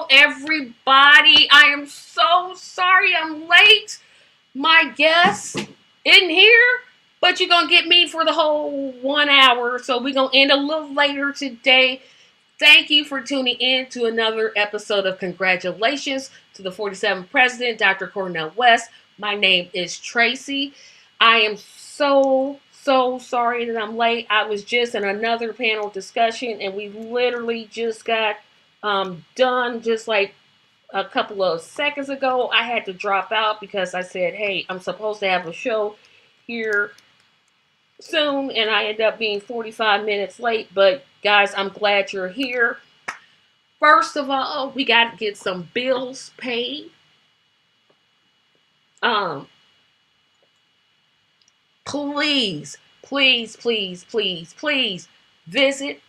everybody. I am so sorry I'm late. My guest isn't here, but you're going to get me for the whole 1 hour. So we're going to end a little later today. Thank you for tuning in to another episode of Congratulations to the 47th President, Dr. Cornel West. My name is Tracy. I am so sorry that I'm late. I was just in another panel discussion and we literally just got done just like a couple of seconds ago. I had to drop out because I said, hey, I'm supposed to have a show here soon, and I ended up being 45 minutes late. But guys, I'm glad you're here. First of all, we got to get some bills paid. Please visit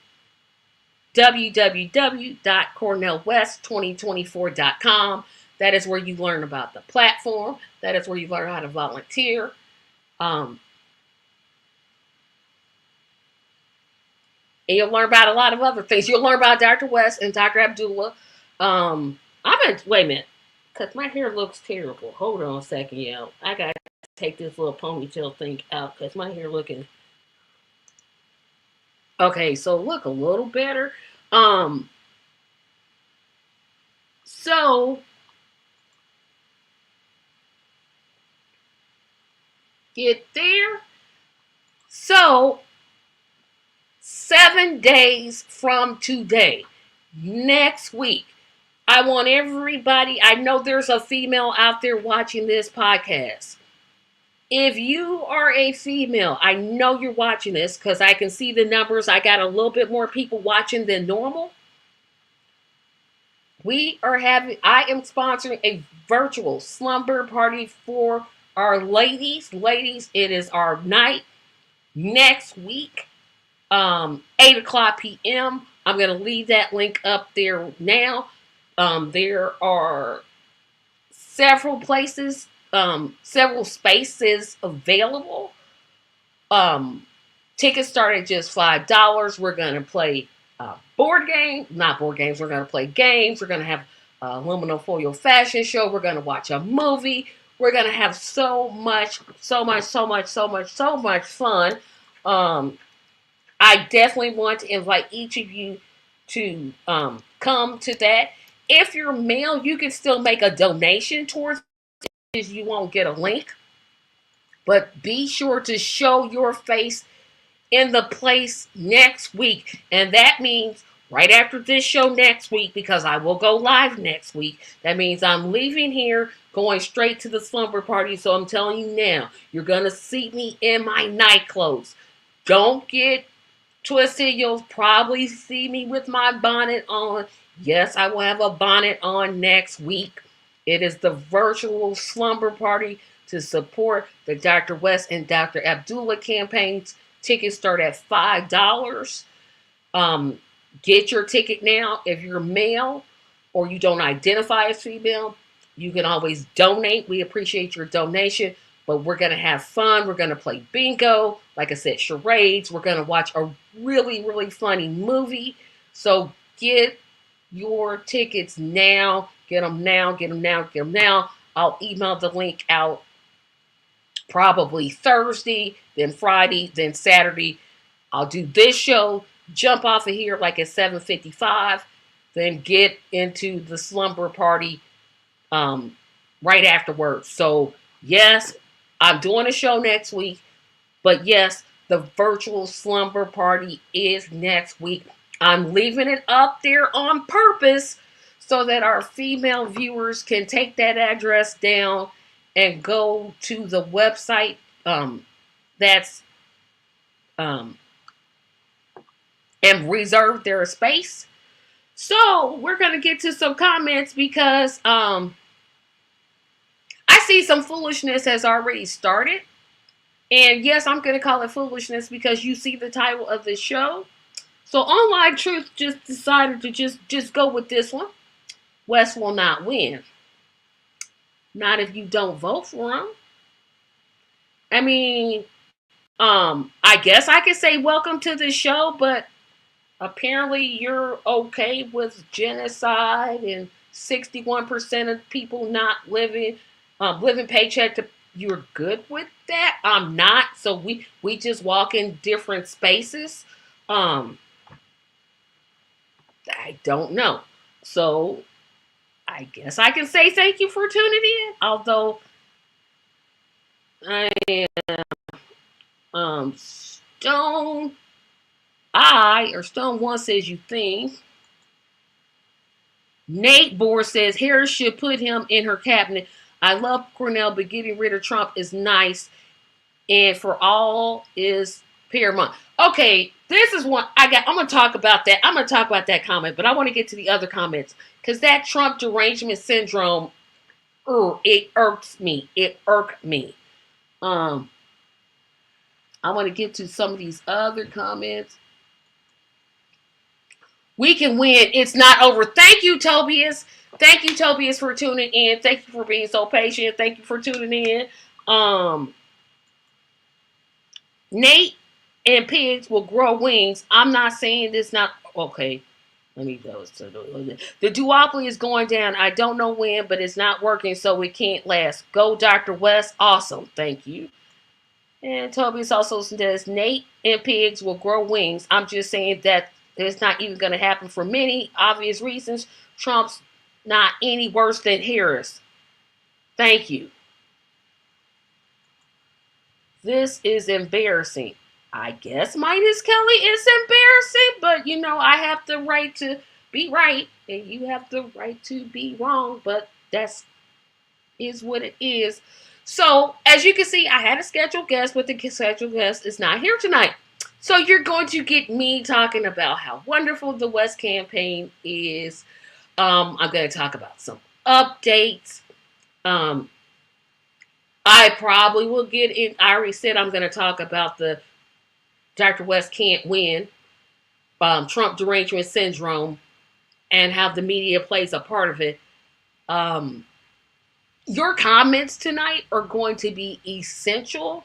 www.cornelwest2024.com. That is where you learn about the platform. That is where you learn how to volunteer. And you'll learn about a lot of other things. You'll learn about Dr. West and Dr. Abdullah. Wait a minute, because my hair looks terrible. Hold on a second, yo. I got to take this little ponytail thing out because my hair looking... Okay, so look a little better. So get there. So 7 days from today, next week, I want everybody, I know there's a female out there watching this podcast. If you are a female, I know you're watching this because I can see the numbers. I got a little bit more people watching than normal. I am sponsoring a virtual slumber party for our ladies. Ladies, it is our night next week, 8 o'clock p.m. I'm going to leave that link up there now. There are several places, several spaces available. Tickets start at just $5. We're going to play we're going to play games. We're going to have aluminum foil fashion show. We're going to watch a movie. We're going to have so much fun. I definitely want to invite each of you to come to that. If you're male, you can still make a donation towards it. You won't get a link. But be sure to show your face in the place next week. And that means right after this show next week, because I will go live next week. That means I'm leaving here, going straight to the slumber party. So I'm telling you now, you're going to see me in my night clothes. Don't get twisted. You'll probably see me with my bonnet on. Yes, I will have a bonnet on next week. It is the virtual slumber party to support the Dr. West and Dr. Abdullah campaigns. Tickets start at $5. Get your ticket now. If you're male or you don't identify as female, you can always donate. We appreciate your donation, but we're going to have fun. We're going to play bingo. Like I said, charades. We're going to watch a really funny movie. So get your tickets now. Get them now. I'll email the link out probably Thursday, then Friday, then Saturday. I'll do this show, jump off of here like at 7:55, then get into the slumber party right afterwards. So yes, I'm doing a show next week, but yes, the virtual slumber party is next week. I'm leaving it up there on purpose so that our female viewers can take that address down and go to the website and reserve their space. So we're going to get to some comments because I see some foolishness has already started. And yes, I'm going to call it foolishness because you see the title of the show. So Online Truth just decided to just go with this one. West will not win. Not if you don't vote for him. I mean, I guess I could say welcome to the show, but apparently you're okay with genocide and 61% of people not living paycheck to, you're good with that. I'm not. So we just walk in different spaces. Um, I don't know. So I guess I can say thank you for tuning in. Although I Stone Stone One says you think. Nate Bohr says Harris should put him in her cabinet. I love Cornell, but getting rid of Trump is nice, and for all is paramount. Okay, this is one I got. I'm gonna talk about that. I'm gonna talk about that comment, but I want to get to the other comments because that Trump derangement syndrome, it irks me. It irked me. I want to get to some of these other comments. We can win. It's not over. Thank you, Tobias. Thank you, Tobias, for tuning in. Thank you for being so patient. Thank you for tuning in. Nate and pigs will grow wings. I'm not saying this not okay. Let me go. The duopoly is going down. I don't know when, but it's not working, so it can't last. Go, Dr. West. Awesome. Thank you. And Tobias also says Nate and pigs will grow wings. I'm just saying that it's not even going to happen for many obvious reasons. Trump's not any worse than Harris. Thank you. This is embarrassing. I guess Minus Kelly is embarrassing, but I have the right to be right, and you have the right to be wrong, but that's is what it is. So, as you can see, I had a scheduled guest, but the scheduled guest is not here tonight. So, you're going to get me talking about how wonderful the West campaign is. I'm going to talk about some updates. I probably will get in. I already said I'm going to talk about the Dr. West can't win, Trump derangement syndrome, and how the media plays a part of it. Your comments tonight are going to be essential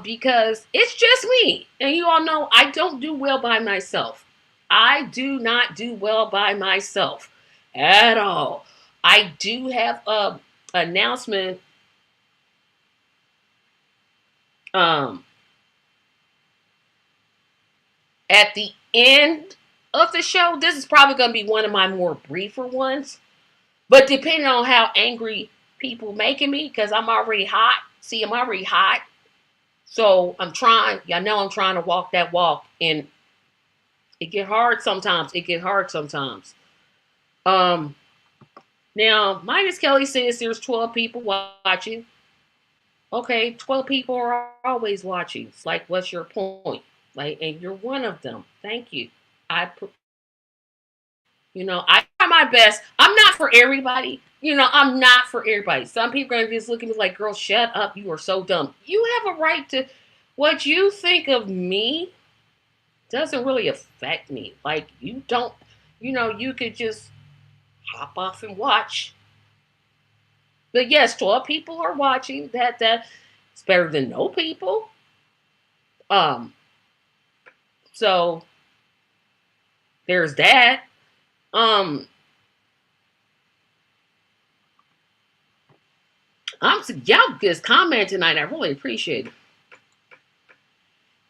because it's just me. And you all know I don't do well by myself. I do not do well by myself at all. I do have an announcement at the end of the show. This is probably going to be one of my more briefer ones. But depending on how angry people making me, because I'm already hot. See, I'm already hot. So I'm trying. Y'all know I'm trying to walk that walk. And it get hard sometimes. Now, Minus Kelly says there's 12 people watching. Okay, 12 people are always watching. It's like, what's your point? Like, and you're one of them. Thank you. I try my best. I'm not for everybody. I'm not for everybody. Some people are going to just look at me like, girl, shut up. You are so dumb. You have a right to, what you think of me doesn't really affect me. Like, you don't, you could just hop off and watch. But yes, 12 people are watching. That's better than no people. So there's that. Y'all just comment tonight. I really appreciate it.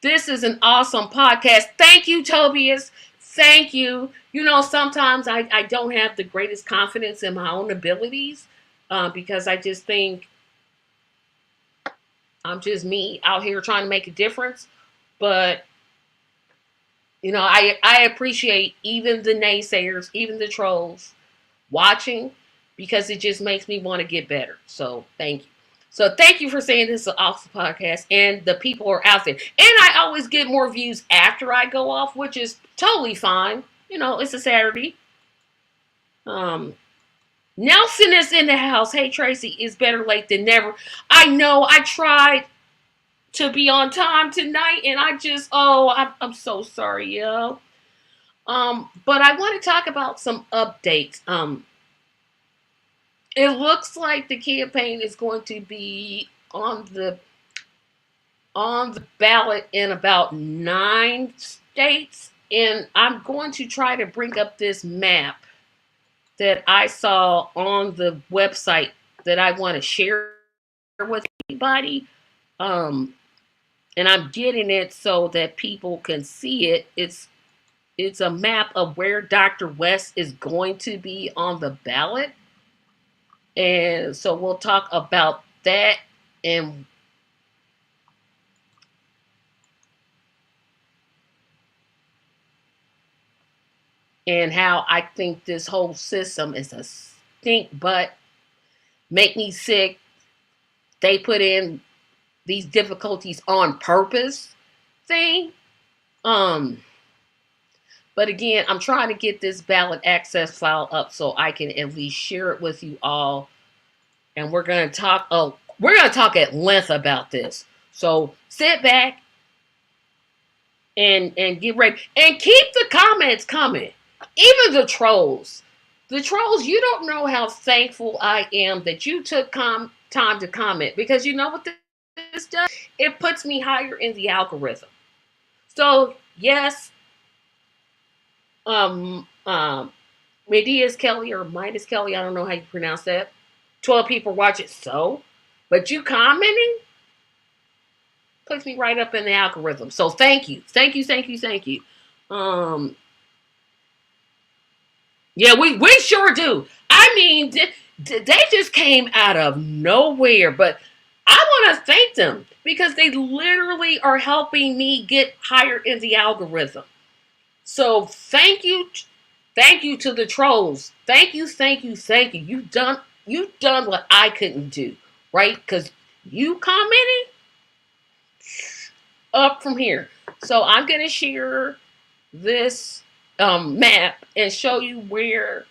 This is an awesome podcast. Thank you, Tobias. Thank you. Sometimes I don't have the greatest confidence in my own abilities because I just think I'm just me out here trying to make a difference. But, I appreciate even the naysayers, even the trolls watching because it just makes me want to get better. So thank you. So thank you for saying this is an awesome podcast and the people are out there. And I always get more views after I go off, which is totally fine. It's a Saturday. Nelson is in the house. Hey, Tracy, it's better late than never. I know I tried to be on time tonight and I'm so sorry, yo. But I want to talk about some updates. It looks like the campaign is going to be on the ballot in about 9 states, and I'm going to try to bring up this map that I saw on the website that I want to share with anybody. Um, and I'm getting it so that people can see it. It's a map of where Dr. West is going to be on the ballot. And so we'll talk about that and how I think this whole system is a stink butt, make me sick. They put in these difficulties on purpose thing. Um, but again, I'm trying to get this ballot access file up so I can at least share it with you all. And we're gonna talk. Oh, we're gonna talk at length about this. So sit back and get ready and keep the comments coming. Even the trolls. The trolls, you don't know how thankful I am that you took time to comment, because you know what this does? It puts me higher in the algorithm. So yes, um, um, Medias Kelly or Midas Kelly, I don't know how you pronounce that. 12 people watch it, but you commenting puts me right up in the algorithm. So thank you, thank you, thank you, thank you. Um, yeah, we sure do. I mean, they just came out of nowhere, but I want to thank them because they literally are helping me get higher in the algorithm. So thank you to the trolls. Thank you, thank you, thank you. You've done what I couldn't do, right? Because you commented up from here. So I'm gonna share this map and show you where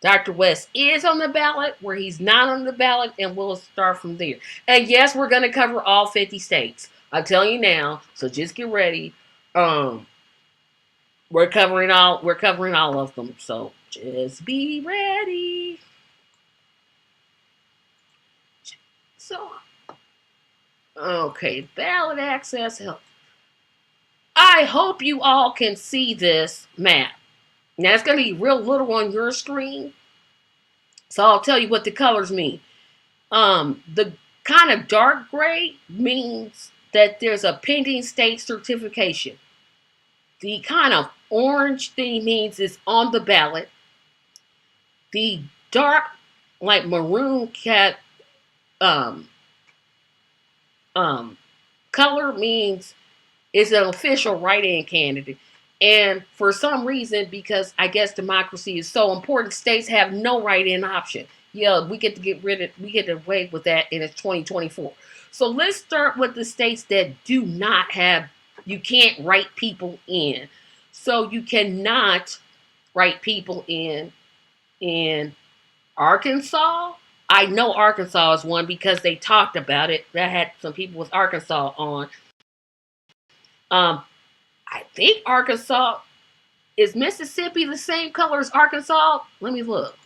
Dr. West is on the ballot, where he's not on the ballot, and we'll start from there. And yes, we're going to cover all 50 states. I'll tell you now, so just get ready. We're covering all of them. So just be ready. So okay, ballot access help. I hope you all can see this map. Now it's going to be real little on your screen. So I'll tell you what the colors mean. The kind of dark gray means that there's a pending state certification. The kind of orange thing means it's on the ballot. The dark, like maroon cat, um, color means it's an official write-in candidate. And for some reason, because I guess democracy is so important, states have no write-in option. Yeah, we get away with that, and it's 2024. So let's start with the states that do not have, you can't write people in. So you cannot write people in Arkansas. I know Arkansas is one because they talked about it. I had some people with Arkansas on. Um, I think Arkansas, is Mississippi the same color as Arkansas? Let me look.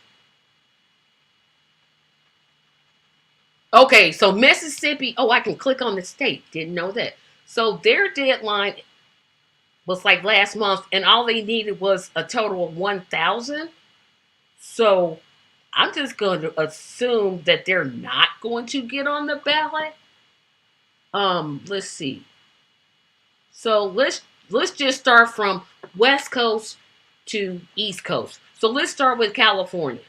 Okay, so Mississippi, oh, I can click on the state. Didn't know that. So their deadline was like last month, and all they needed was a total of 1,000. So I'm just going to assume that they're not going to get on the ballot. Let's see. So let's just start from West Coast to East Coast. So let's start with California.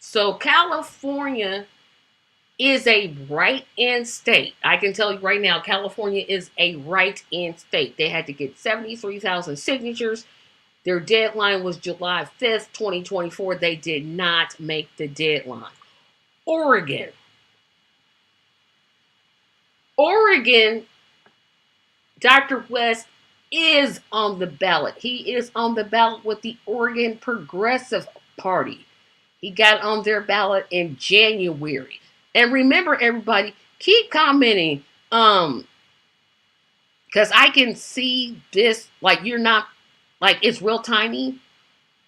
So California is a write-in state. I can tell you right now, California is a write-in state. They had to get 73,000 signatures. Their deadline was July 5th, 2024. They did not make the deadline. Oregon, Dr. West is on the ballot. He is on the ballot with the Oregon Progressive Party. He got on their ballot in January. And remember, everybody, keep commenting. Because I can see this, like you're not, like it's real tiny.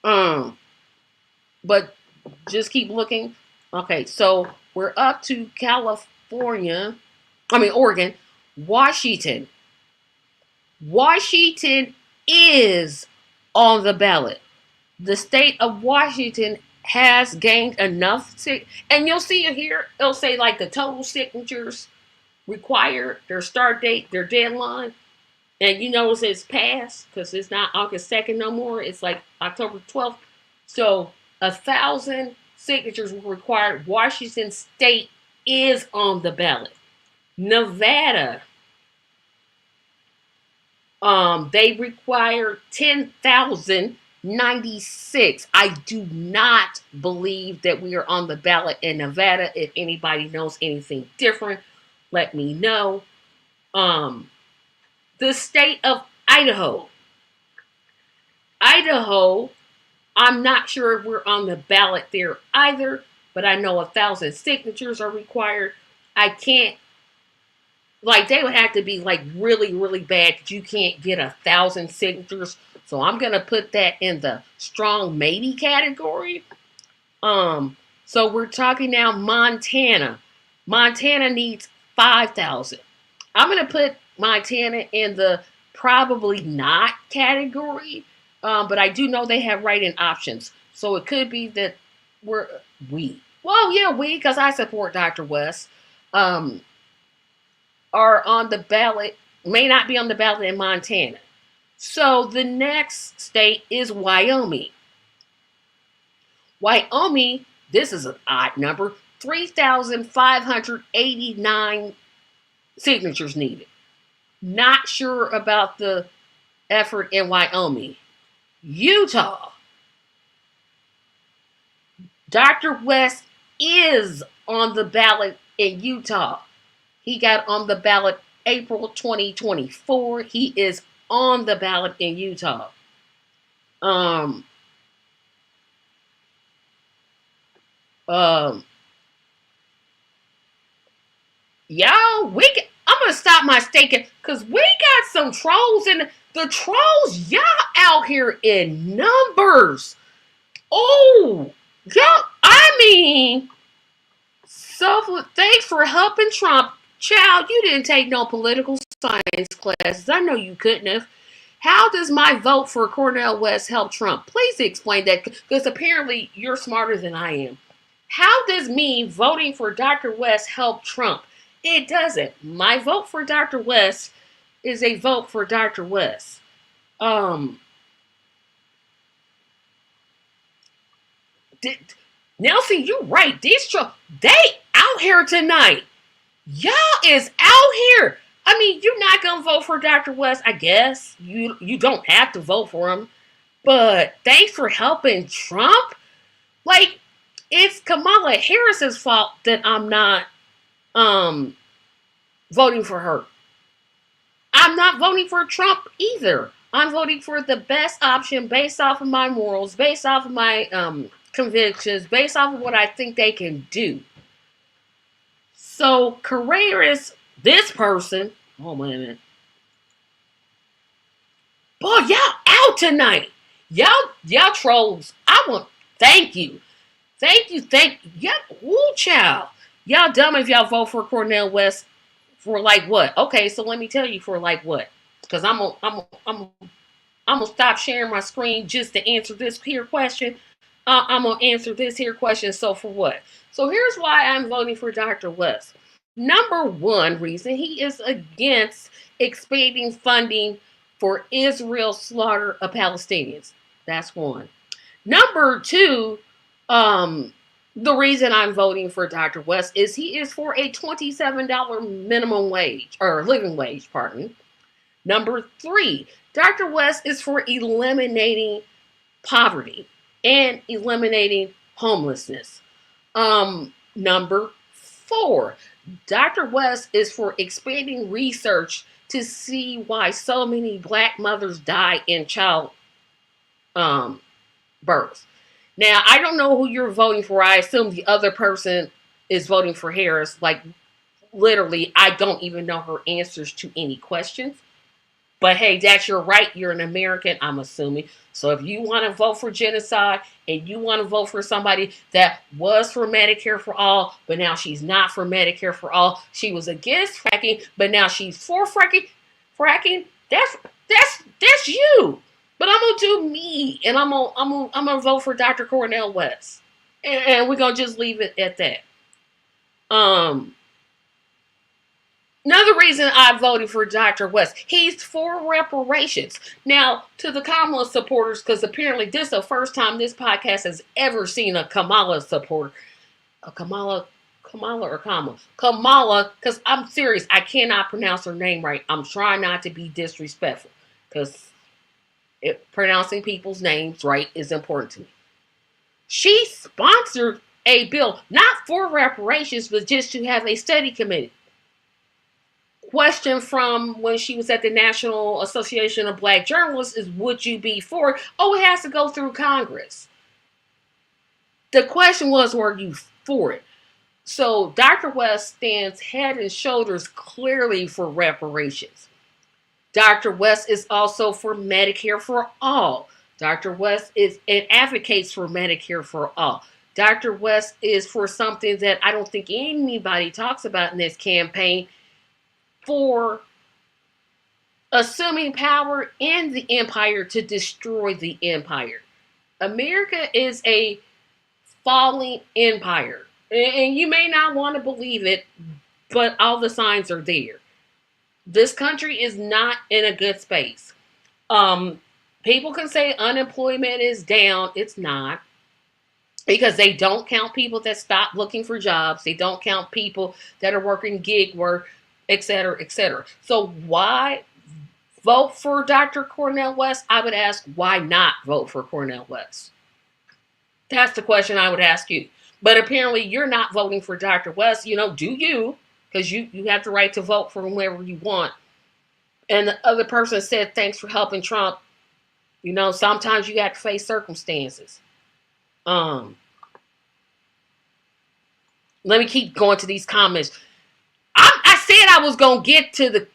But just keep looking. Okay, so we're up to Oregon. Washington. Washington is on the ballot. The state of Washington has gained enough, and you'll see it here. It'll say like the total signatures required, their start date, their deadline, and you notice it's passed because it's not August 2nd no more. It's like October 12th. So 1,000 signatures were required. Washington State is on the ballot. Nevada, they require 10,096. I do not believe that we are on the ballot in Nevada. If anybody knows anything different, let me know. The state of Idaho. Idaho, I'm not sure if we're on the ballot there either, but I know 1,000 signatures are required. I can't, like, they would have to be like really, really bad that you can't get 1,000 signatures. So I'm gonna put that in the strong maybe category. So we're talking now Montana. Montana needs 5,000. I'm gonna put Montana in the probably not category, but I do know they have write-in options. So it could be that we, because I support Dr. West, are on the ballot, may not be on the ballot in Montana. So the next state is Wyoming. Wyoming, this is an odd number, 3,589 signatures needed. Not sure about the effort in Wyoming. Utah. Dr. West is on the ballot in Utah. He got on the ballot April 2024. He is on the ballot in Utah. Y'all, I'm gonna stop my staking because we got some trolls, and the trolls, y'all out here in numbers. Oh, y'all, I mean, so thanks for helping Trump. Child, you didn't take no political science classes. I know you couldn't have. How does my vote for Cornel West help Trump? Please explain that, because apparently you're smarter than I am. How does me voting for Dr. West help Trump? It doesn't. My vote for Dr. West is a vote for Dr. West. Nelson, you're right. These they out here tonight. Y'all is out here. I mean, you're not gonna vote for Dr. West, I guess. You don't have to vote for him. But thanks for helping Trump. Like, it's Kamala Harris's fault that I'm not voting for her. I'm not voting for Trump either. I'm voting for the best option based off of my morals, based off of my convictions, based off of what I think they can do. So, Carreras, this person, oh, wait a minute. Boy, y'all out tonight. Y'all trolls. Thank you. Yeah, woo, child. Y'all dumb if y'all vote for Cornel West for like what? Okay, so let me tell you for like what? Because I'm gonna stop sharing my screen just to answer this here question. I'm gonna answer this here question. So for what? So here's why I'm voting for Dr. West. Number one reason, he is against expanding funding for Israel's slaughter of Palestinians. That's one. Number two, the reason I'm voting for Dr. West is he is for a $27 minimum wage, or living wage, pardon. Number three, Dr. West is for eliminating poverty and eliminating homelessness. Number four, Dr. West is for expanding research to see why so many black mothers die in child birth. Now, I don't know who you're voting for. I assume the other person is voting for Harris. Like, literally, I don't even know her answers to any questions. But hey, that's your right. You're an American, I'm assuming. So if you want to vote for genocide and you want to vote for somebody that was for Medicare for all, but now she's not for Medicare for all, she was against fracking, but now she's for fracking, that's you. But I'm gonna do me, and I'm gonna vote for Dr. Cornel West, and we're gonna just leave it at that. Um, Another reason I voted for Dr. West, he's for reparations. Now, to the Kamala supporters, because apparently this is the first time this podcast has ever seen a Kamala supporter. A Kamala or Kamala? Kamala, because I'm serious, I cannot pronounce her name right. I'm trying not to be disrespectful, because pronouncing people's names right is important to me. She sponsored a bill, not for reparations, but just to have a study committee. Question from when she was at the National Association of Black Journalists is, would you be for it? Oh, it has to go through Congress. The question was, were you for it? So Dr. West stands head and shoulders clearly for reparations. Dr. West is also for Medicare for all. Dr. West is and advocates for Medicare for all. Dr. West is for something that I don't think anybody talks about in this campaign, for assuming power in the empire to destroy the empire. America is a falling empire. And you may not want to believe it, but all the signs are there. This country is not in a good space. People can say unemployment is down. It's not. Because they don't count people that stop looking for jobs. They don't count people that are working gig work, etc., etc. So why vote for Dr. Cornel West? I would ask, why not vote for Cornel West? That's the question I would ask you. But apparently you're not voting for Dr. West. You know, do you? Because you have the right to vote for whoever you want. And the other person said, thanks for helping Trump. You know, sometimes you have to face circumstances. Let me keep going to these comments. I said I was gonna get to the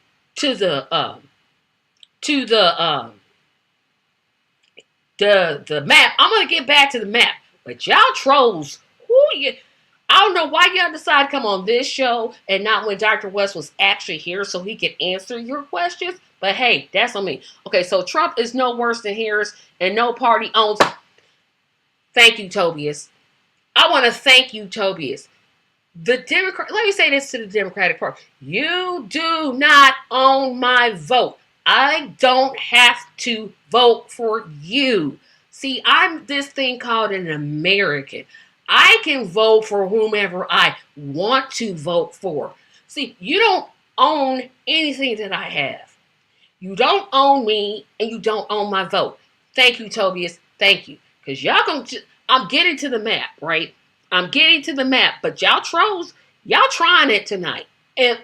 map. I'm gonna get back to the map. But y'all trolls, I don't know why y'all decided to come on this show and not when Dr. West was actually here so he could answer your questions. But hey, that's on me. Okay, so Trump is no worse than Harris, and no party owns. Thank you, Tobias. I want to thank you, Tobias. Let me say this to the Democratic Party. You do not own my vote. I don't have to vote for you. See, I'm this thing called an American. I can vote for whomever I want to vote for. See, you don't own anything that I have. You don't own me, and you don't own my vote. Thank you, Tobias. Thank you. Because I'm getting to the map, right? I'm getting to the map, but y'all trolls, y'all trying it tonight. And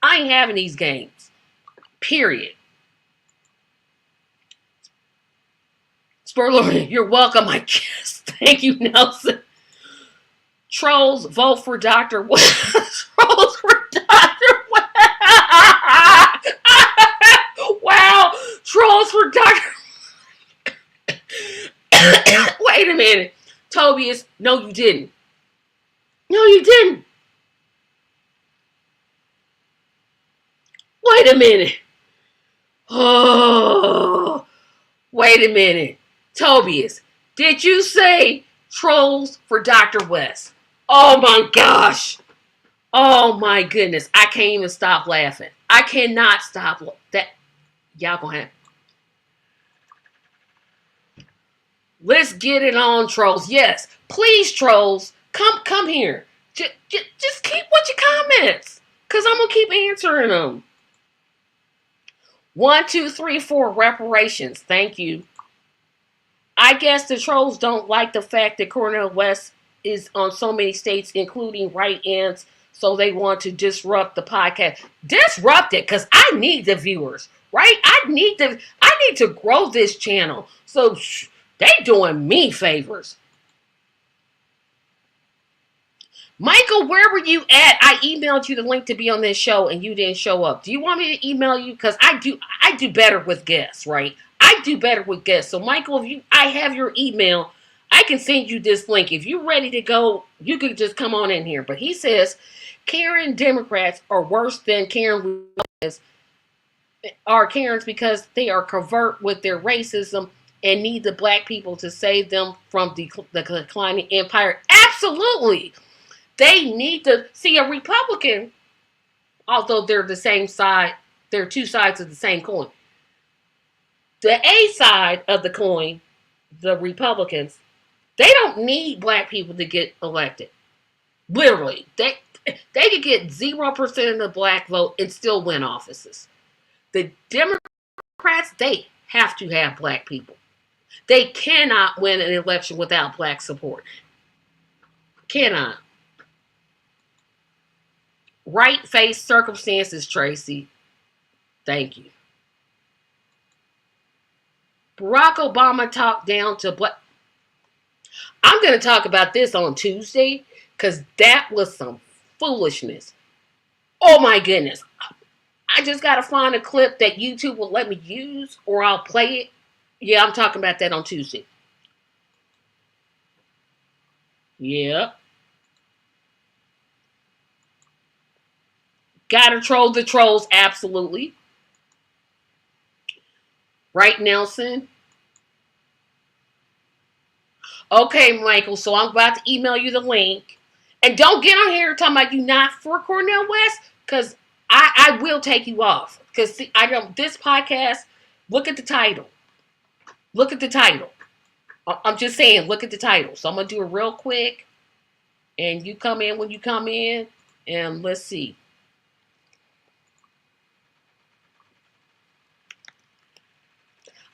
I ain't having these games. Period. Spoiler, you're welcome, I guess. Thank you, Nelson. Trolls, vote for Dr. West. Trolls for Dr. West. Wow. Trolls for Dr. Wait a minute. Tobias, no, you didn't. No, you didn't. Wait a minute. Oh, wait a minute. Tobias, did you say trolls for Dr. West? Oh my gosh. Oh my goodness. I can't even stop laughing. I cannot stop that. Y'all gonna have. Let's get it on, trolls. Yes, please, trolls, come here. Just keep with your comments, cause I'm gonna keep answering them. 1, 2, 3, 4 reparations. Thank you. I guess the trolls don't like the fact that Cornel West is on so many states, including write-ins, so they want to disrupt the podcast. Disrupt it, cause I need the viewers, right? I need to grow this channel. So. They doing me favors. Michael, where were you at? I emailed you the link to be on this show and you didn't show up. Do you want me to email you? Because I do better with guests, right? I do better with guests. So Michael, I have your email. I can send you this link. If you're ready to go, you could just come on in here. But he says Karen Democrats are worse than Karen Republicans. are Karens because they are covert with their racism and need the black people to save them from the declining empire. Absolutely. They need to see a Republican, although they're the same side, they're two sides of the same coin. The A side of the coin, the Republicans, they don't need black people to get elected. Literally. They could get 0% of the black vote and still win offices. The Democrats, they have to have black people. They cannot win an election without black support. Cannot. Right face circumstances, Tracy. Thank you. Barack Obama talked down to black. I'm going to talk about this on Tuesday because that was some foolishness. Oh my goodness. I just got to find a clip that YouTube will let me use or I'll play it. Yeah, I'm talking about that on Tuesday. Yeah. Gotta troll the trolls, absolutely. Right, Nelson? Okay, Michael, so I'm about to email you the link. And don't get on here talking about you not for Cornel West, because I will take you off. Because I don't, this podcast, look at the title. Look at the title. I'm just saying, look at the title. So I'm going to do it real quick. And you come in when you come in. And let's see.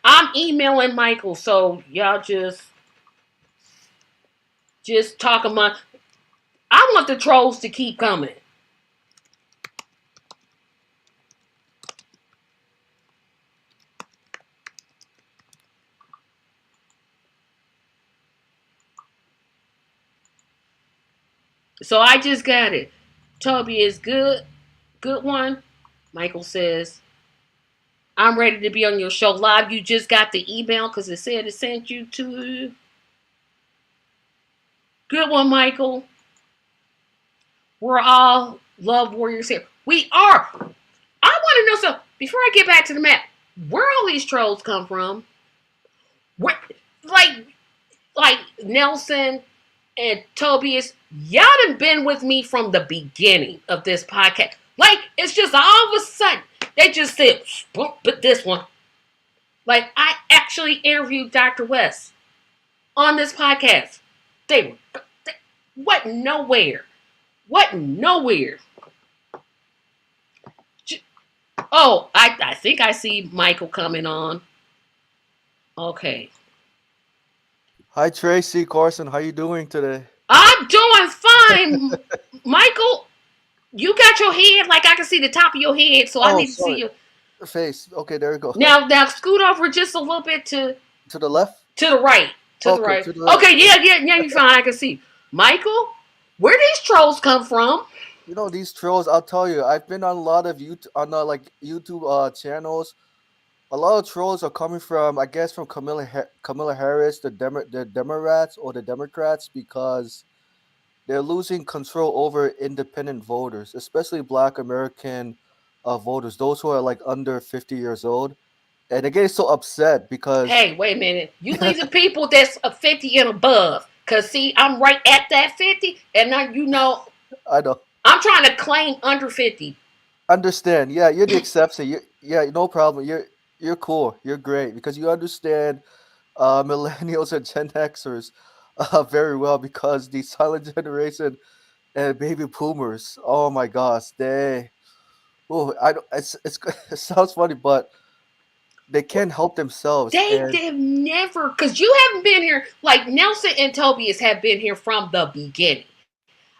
I'm emailing Michael, so y'all just talk among. I want the trolls to keep coming. So I just got it. Toby is good. Good one. Michael says, I'm ready to be on your show live. You just got the email because it said it sent you to. Good one, Michael. We're all love warriors here. We are. I want to know something. Before I get back to the map, where all these trolls come from? Where, like Nelson and Tobias, y'all done been with me from the beginning of this podcast. Like, it's just all of a sudden, they just said, but this one. Like, I actually interviewed Dr. West on this podcast. They went nowhere. What nowhere? Oh, I think I see Michael coming on. Okay. Hi Tracy, Carson, how you doing today? I'm doing fine. Michael, you got your head like I can see the top of your head, so I Oh, need to see sorry. you. Face. Okay, there you go. Now scoot over just a little bit To the left? to the right. To the Okay, right. to the Okay, yeah, you're fine. I can see. Michael, where these trolls come from? these trolls, I'll tell you, I've been on a lot of YouTube on like YouTube channels. A lot of trolls are coming from, I guess, from Camilla Harris, the Democrats or the Democrats, because they're losing control over independent voters, especially Black American voters, those who are like under 50 years old, and they get so upset because Hey, wait a minute. You leave the people that's a 50 and above. Cause see, I'm right at that 50, and now I don't I'm trying to claim under 50. understand. Yeah, you're the exception. Yeah, no problem. You're cool. You're great because you understand millennials and Gen Xers very well because the silent generation and baby boomers. Oh my gosh, they. Oh, I don't. It sounds funny, but they can't help themselves. And They've never, because you haven't been here, like Nelson and Tobias have been here from the beginning.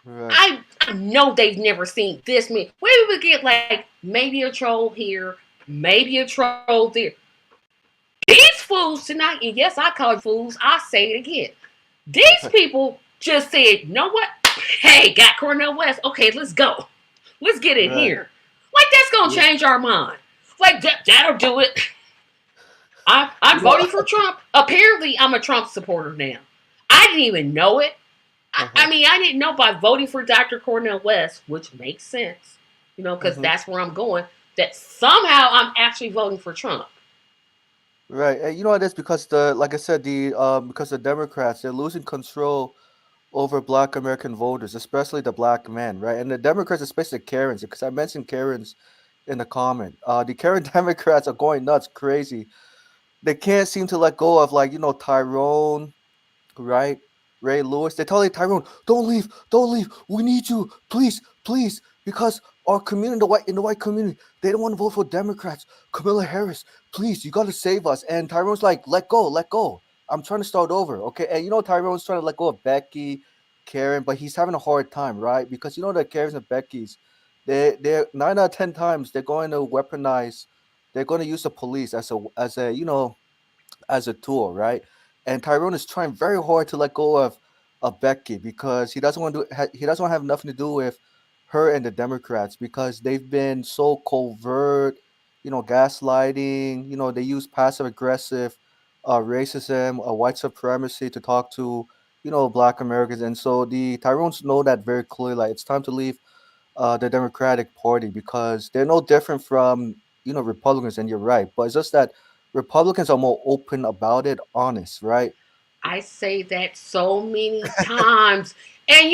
right, I know they've never seen this many. We would get like maybe a troll here, maybe a troll there. These fools tonight, and yes, I call you fools, I'll say it again. These people just said, you know what? Hey, got Cornel West. Okay, let's go. Let's get in right, here. Like, that's going to yeah. change our mind. Like, that'll do it. I'm You know, voting for Trump. Apparently, I'm a Trump supporter now. I didn't even know it. uh-huh, I didn't know by voting for Dr. Cornel West, which makes sense, because hmm that's where I'm going. that somehow I'm actually voting for Trump. Right, and you know what? It's because like I said, because the Democrats, they're losing control over Black American voters, especially the black men, right? And the Democrats, especially the Karens, because I mentioned Karens in the comment. The Karen Democrats are going nuts, crazy. They can't seem to let go of, like, Tyrone, right? Ray Lewis. They're telling Tyrone, don't leave. We need you, please, please, because our community, the white community, they don't want to vote for Democrats. Camilla Harris, please, you got to save us. And Tyrone's like, let go, let go. I'm trying to start over, okay? And Tyrone's trying to let go of Becky, Karen, but he's having a hard time, right? Because the Karens and Beckys, they're 9 out of 10 times they're going to weaponize. They're going to use the police as a tool, right? And Tyrone is trying very hard to let go of Becky because he doesn't want to have nothing to do with her and the Democrats because they've been so covert, gaslighting. They use passive aggressive racism, white supremacy to talk to Black Americans, and so the Tyrones know that very clearly. Like, it's time to leave the Democratic Party because they're no different from Republicans, and you're right. But it's just that Republicans are more open about it, honest, right? I say that so many times. And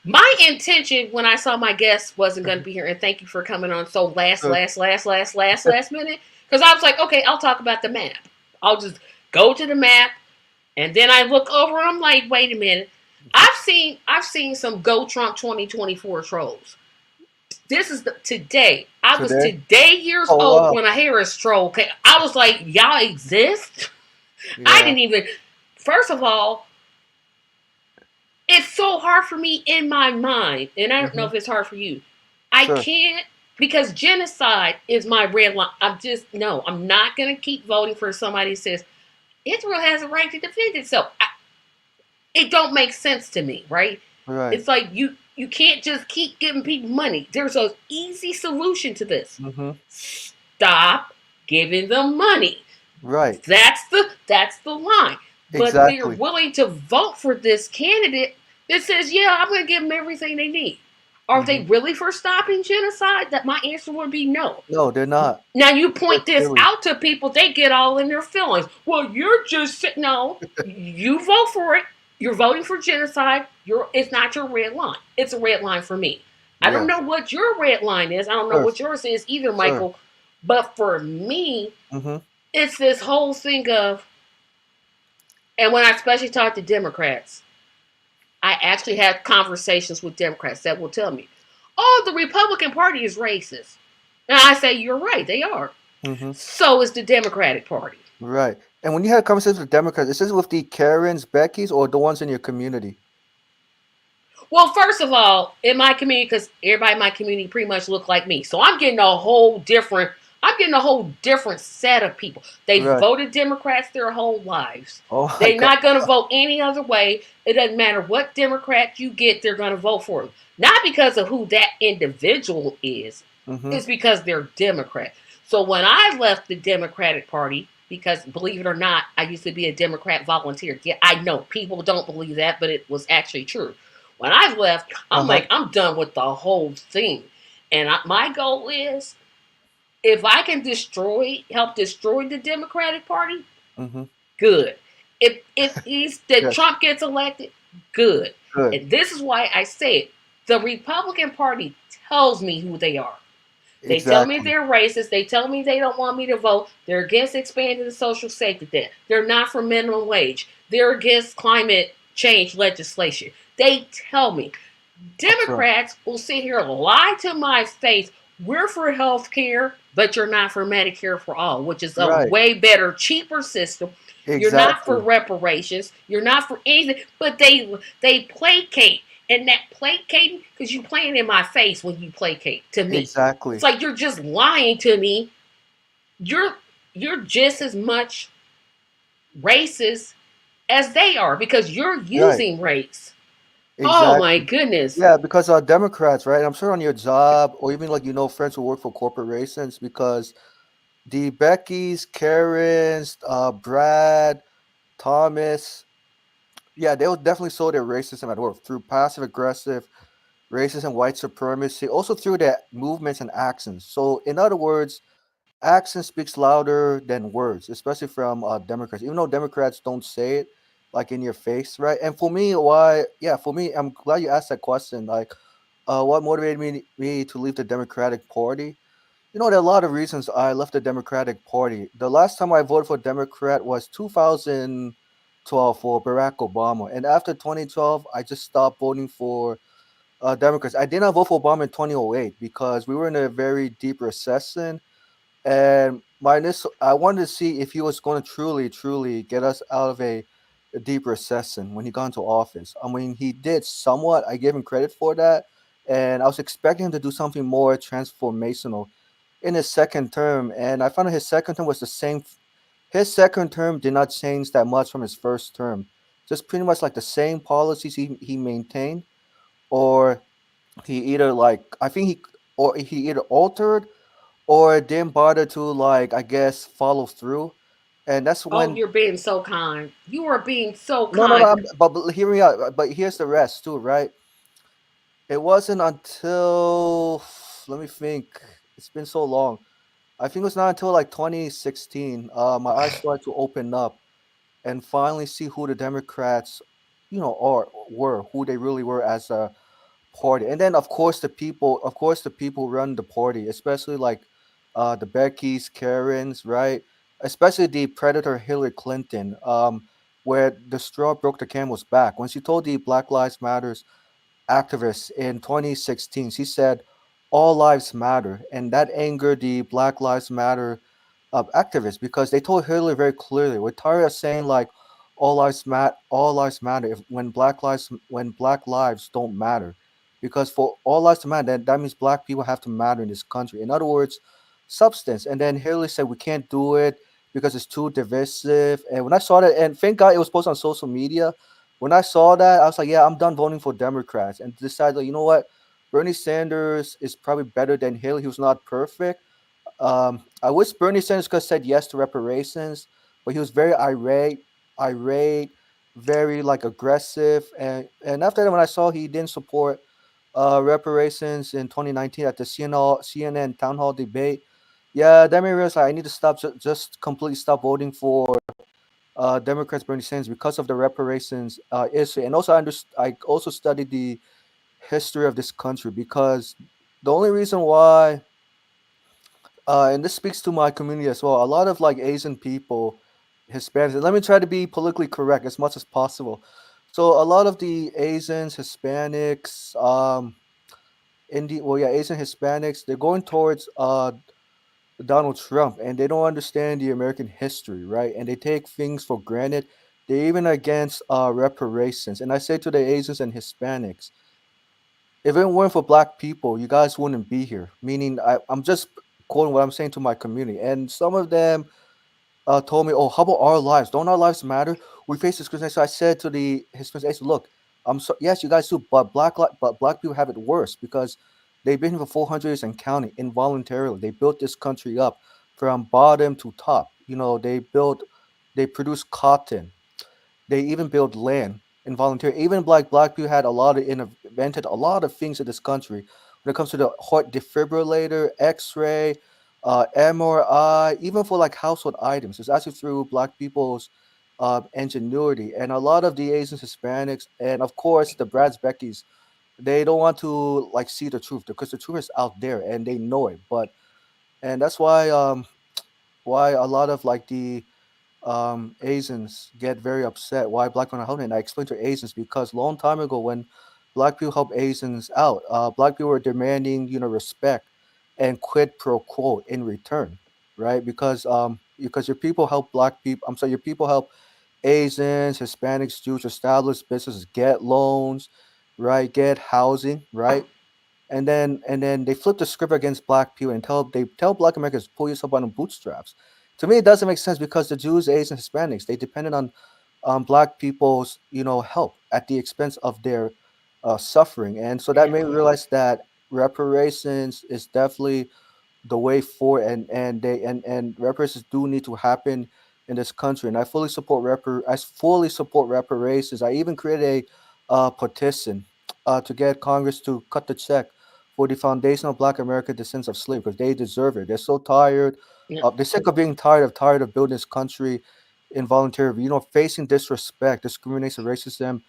my intention when I saw my guest wasn't going to Mhm. be here, and thank you for coming on so last, Sure. last, last, last, last, last minute, because I was like, okay, I'll talk about the map. I'll just go to the map, and then I look over, and I'm like, wait a minute. I've seen some Go Trump 2024 trolls. This is today. I was Today. today years Oh old wow. when I hear a troll. Okay, I was like, y'all exist? I Yeah. didn't even. First of all, it's so hard for me in my mind, and I don't know Mm-hmm. if it's hard for you. I Sure. can't because genocide is my red line. I'm just no. I'm not gonna keep voting for somebody who says Israel has a right to defend itself. It don't make sense to me, right? Right. It's like you can't just keep giving people money. There's an easy solution to this. Mm-hmm. Stop giving them money. Right. That's the line. But they're Exactly. willing to vote for this candidate that says, "Yeah, I'm going to give them everything they need." Are Mm-hmm. they really for stopping genocide? That my answer would be no. No, they're not. Now you Very point this clearly. out to people, they get all in their feelings. Well, you're just sitting. No, you vote for it. You're voting for genocide. It's not your red line. It's a red line for me. I don't know Yes. what your red line is. I don't know Sure. what yours is either, Sure. Michael. But for me, Mm-hmm. it's this whole thing of, and when I especially talk to Democrats, I actually have conversations with Democrats that will tell me, "Oh, the Republican Party is racist," and I say, "You're right. They are. Mm-hmm. So is the Democratic Party." Right. And when you had conversations with Democrats, is this with the Karens, Beckys, or the ones in your community? Well, first of all, in my community, because everybody in my community pretty much look like me, so I'm getting a whole different. I'm getting a whole different set of people. They Right. voted Democrats their whole lives. Oh my They're God. not going to vote any other way. It doesn't matter what Democrat you get, they're going to vote for them. Not because of who that individual is, Mm-hmm. it's because they're Democrat. So when I left the Democratic Party, because believe it or not, I used to be a Democrat volunteer. Yeah, I know people don't believe that, but it was actually true. When I left, I'm Uh-huh. like, I'm done with the whole thing. And my goal is if I can help destroy the Democratic Party, Mm-hmm. good. If Yes. Trump gets elected, good. Good. And this is why I say it. The Republican Party tells me who they are. They tell me Exactly. they're racist. They tell me they don't want me to vote. They're against expanding the social safety net. They're not for minimum wage. They're against climate change legislation. They tell me. Sure. Democrats will sit here and lie to my face. We're for health care, but you're not for Medicare for all, which is a Right. way better, cheaper system. You're not for Exactly. reparations. You're not for anything. But they placate. And that placating, because you playing in my face when you placate to me. It's Exactly. like you're just lying to me. You're you're just as much racist as they are because you're Right. using race. Oh my Exactly. goodness. Yeah, because Democrats, right? I'm sure on your job or even like friends who work for corporations, because the Beckys, Karens, Brad, Thomas, yeah, they will definitely show their racism at work through passive aggressive, racism, white supremacy, also through their movements and actions. So, in other words, action speaks louder than words, especially from Democrats. Even though Democrats don't say it like in your face, right? And for me, why? Yeah, for me, I'm glad you asked that question. Like, what motivated me to leave the Democratic Party? You know, there are a lot of reasons I left the Democratic Party. The last time I voted for Democrat was 2012 for Barack Obama, and after 2012, I just stopped voting for Democrats. I did not vote for Obama in 2008 because we were in a very deep recession, and I wanted to see if he was going to truly get us out of a deep recession when he got into office. I mean, he did somewhat. I give him credit for that, and I was expecting him to do something more transformational in his second term. And I found out his second term was the same. His second term did not change that much from his first term. Just pretty much like the same policies he maintained, or he either like I think he or he either altered or didn't bother to like I guess follow through, and that's Oh, when you're being so kind. You are being so no, kind. but hear me out. But here's the rest too, right? It wasn't until let me think. It's been so long. I think it was not until like 2016. My eyes started to open up and finally see who the Democrats, are were who they really were as a party. And then of course the people run the party, especially like the Beckys, Karens, right? Especially the predator Hillary Clinton, where the straw broke the camel's back. When she told the Black Lives Matters activists in 2016, she said all lives matter, and that angered the Black Lives Matter activists because they told Hillary very clearly, we're tired of saying like all lives matter if when black lives don't matter, because for all lives to matter, that means black people have to matter in this country. In other words, substance. And then Hillary said we can't do it because it's too divisive. And when I saw that, and thank God it was posted on social media, when I saw that, I was like, yeah, I'm done voting for Democrats, and decided, like, you know what, Bernie Sanders is probably better than Hillary. He was not perfect. I wish Bernie Sanders could have said yes to reparations, but he was very irate, very like aggressive, and after that, when I saw he didn't support reparations in 2019 at the CNN town hall debate, yeah, that made me realize like, I need to just completely stop voting for Democrats, Bernie Sanders, because of the reparations issue, and also I also studied the history of this country because the only reason why and this speaks to my community as well. A lot of like Asian people, Hispanics. And let me try to be politically correct as much as possible. So a lot of the Asians, Hispanics, Asian Hispanics, they're going towards Donald Trump, and they don't understand the American history, right? And they take things for granted. They're even against reparations. And I say to the Asians and Hispanics, if it weren't for black people, you guys wouldn't be here. Meaning, I'm just quoting what I'm saying to my community. And some of them told me, "Oh, how about our lives? Don't our lives matter? We face discrimination." So I said to the Hispanics, I said, "Look, I'm so yes, you guys do, but black people have it worse because they've been here for 400 years and counting involuntarily. They built this country up from bottom to top. They produced cotton, they even built land and volunteer. Even black people had a lot of invented a lot of things in this country when it comes to the heart defibrillator, X-ray, MRI, even for like household items. It's actually through black people's ingenuity, and a lot of the Asians, Hispanics, and of course the Brads, Beckys. They don't want to like see the truth because the truth is out there and they know it. But and that's why a lot of like the Asians get very upset why black people are helping. And I explained to Asians because long time ago when black people helped Asians out, black people were demanding respect and quid pro quo in return, right? Because your people help black people. I'm sorry, your people help Asians, Hispanics, Jews establish businesses, get loans, right? Get housing, right? And then they flip the script against black people and they tell black Americans pull yourself on the bootstraps. To me, it doesn't make sense because the Jews, Asians, Hispanics they depended on black people's help at the expense of their suffering, and so that made me realize that reparations is definitely the way forward, and reparations do need to happen in this country, and I fully support reparations. I even created a petition to get Congress to cut the check for the foundational Black American descendants of slavery because they deserve it. They're so tired. Yeah. They're sick of being tired of building this country involuntarily. Facing disrespect, discrimination, racism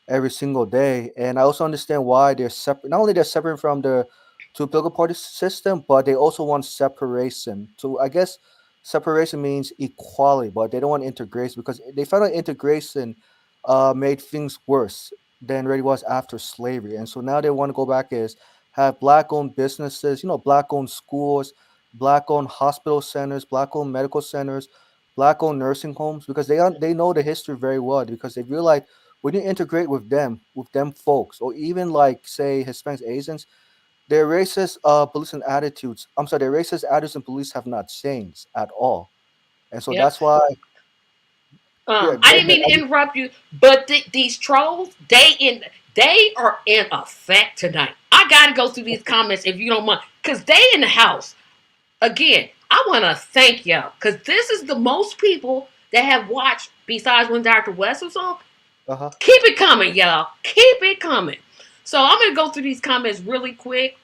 every single day. And I also understand why they're separate. Not only they're separate from the two political party system, but they also want separation. So I guess separation means equality, but they don't want integration because they found out integration made things worse than really was after slavery. And so now they want to go back is have black-owned businesses, black-owned schools, black-owned hospital centers, black-owned medical centers, black-owned nursing homes because they know the history very well because they realize when you integrate with them folks, or even like say Hispanics, Asians, their racist beliefs and attitudes. I'm sorry, their racist attitudes and beliefs have not changed at all, and so Yep. that's why. Yeah, I go didn't ahead. mean to interrupt you, but these trolls, they are in effect tonight. I gotta go through these comments if you don't mind, cause they in the house again. I want to thank y'all, cause this is the most people that have watched besides when Dr. West was on. Uh huh. Keep it coming, y'all. Keep it coming. So I'm gonna go through these comments really quick.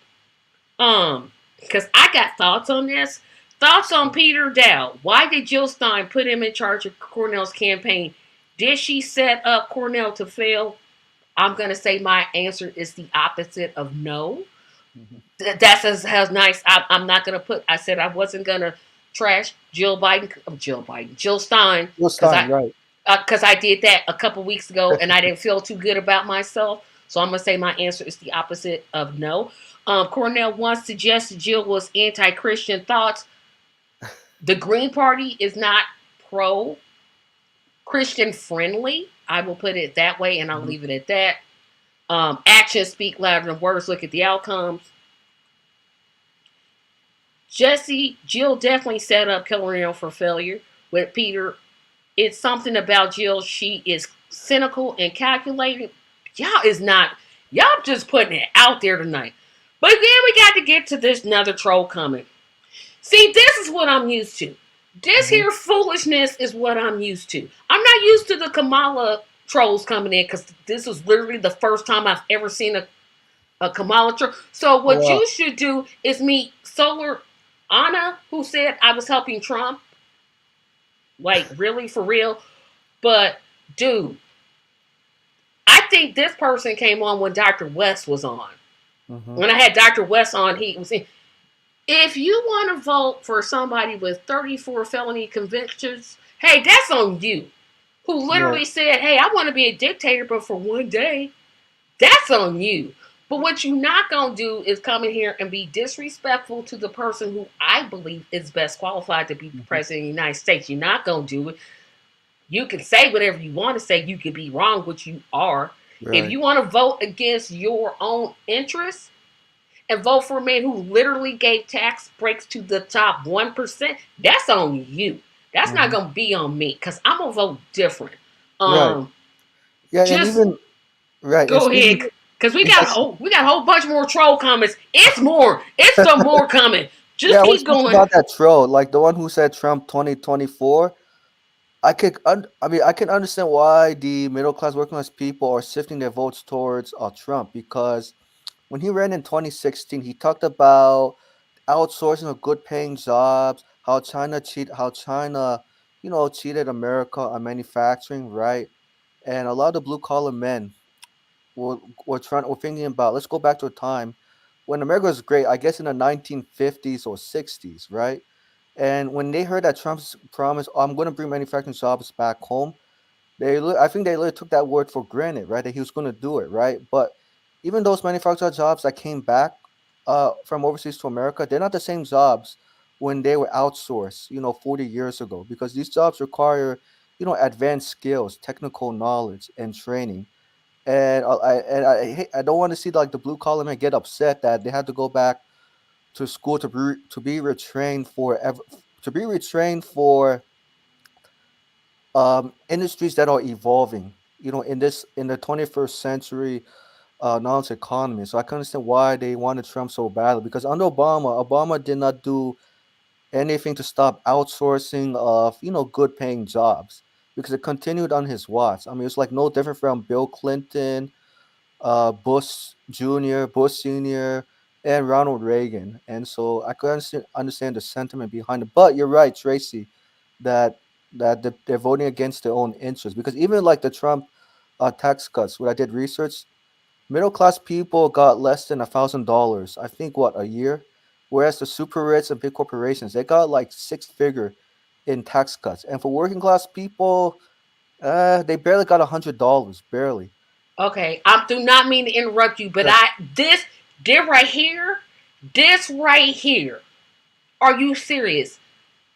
Because I got thoughts on this. Thoughts on Peter Dow. Why did Jill Stein put him in charge of Cornell's campaign? Did she set up Cornell to fail? I'm gonna say my answer is the opposite of no. Hmm. That's as nice. I'm not gonna put. I said I wasn't gonna trash Jill Stein, Will because Stein, right? I did that a couple weeks ago and I didn't feel too good about myself. So I'm gonna say my answer is the opposite of no. Cornell once suggested Jill was anti-Christian thoughts. The Green Party is not pro-Christian friendly. I will put it that way, and I'll Hmm. leave it at that. Actions speak louder than words. Look at the outcomes. Jill definitely set up Cornell for failure with Peter. It's something about Jill. She is cynical and calculated. Y'all is not. Y'all just putting it out there tonight. But then we got to get to this another troll coming. See, this is what I'm used to. This Hmm. here foolishness is what I'm used to. I'm not used to the Kamala trolls coming in because this was literally the first time I've ever seen a Kamala troll. So Oh what wow. you should do is meet Solar Anna, who said I was helping Trump. Like, really, for real? But, dude, I think this person came on when Dr. West was on. Hmm. When I had Dr. West on, he was saying, if you want to vote for somebody with 34 felony convictions, hey, that's on you. Who Right. literally said, hey, I want to be a dictator, but for one day, that's on you. But what you're not going to do is come in here and be disrespectful to the person who I believe is best qualified to be Hmm. president of the United States. You're not going to do it. You can say whatever you want to say. You can be wrong, which you are. If Right. you want to vote against your own interests and vote for a man who literally gave tax breaks to the top 1%, that's on you. That's not Hmm. going to be on me because I'm going to vote different. Right. Um, Yeah, and just even right, go and ahead even because yes, we got a whole bunch more troll comments. It's more. It's some more coming. yeah. Just I want to keep speak going. about that troll, like the one who said Trump 2024. I can understand why the middle class, working class people are shifting their votes towards Trump because when he ran in 2016, he talked about outsourcing of good paying jobs, how China, cheated America on manufacturing, right? And a lot of the blue collar men were, were thinking about, let's go back to a time when America was great, I guess in the 1950s or 60s, right? And when they heard that Trump's promise, I'm going to bring manufacturing jobs back home, I think they really took that word for granted, right? That he was going to do it, right? But even those manufacturer jobs that came back from overseas to America, they're not the same jobs when they were outsourced, 40 years ago, because these jobs require, advanced skills, technical knowledge, and training. And I don't want to see like the blue collar men get upset that they had to go back to school to be retrained to be retrained for industries that are evolving, in the 21st century knowledge economy. So I can understand why they wanted Trump so badly because under Obama did not do anything to stop outsourcing of good paying jobs because it continued on his watch. I mean, it's like no different from Bill Clinton Bush Jr., Bush Senior, and Ronald Reagan, and so I could understand the sentiment behind it. But you're right, Tracy, that they're voting against their own interests because even like the Trump tax cuts, when I did research, middle class people got less than $1,000. I think what a year, whereas the super rich and big corporations they got like six figure in tax cuts, and for working class people, they barely got $100, barely. Okay, I do not mean to interrupt you, but Yeah. this right here, this right here. Are you serious?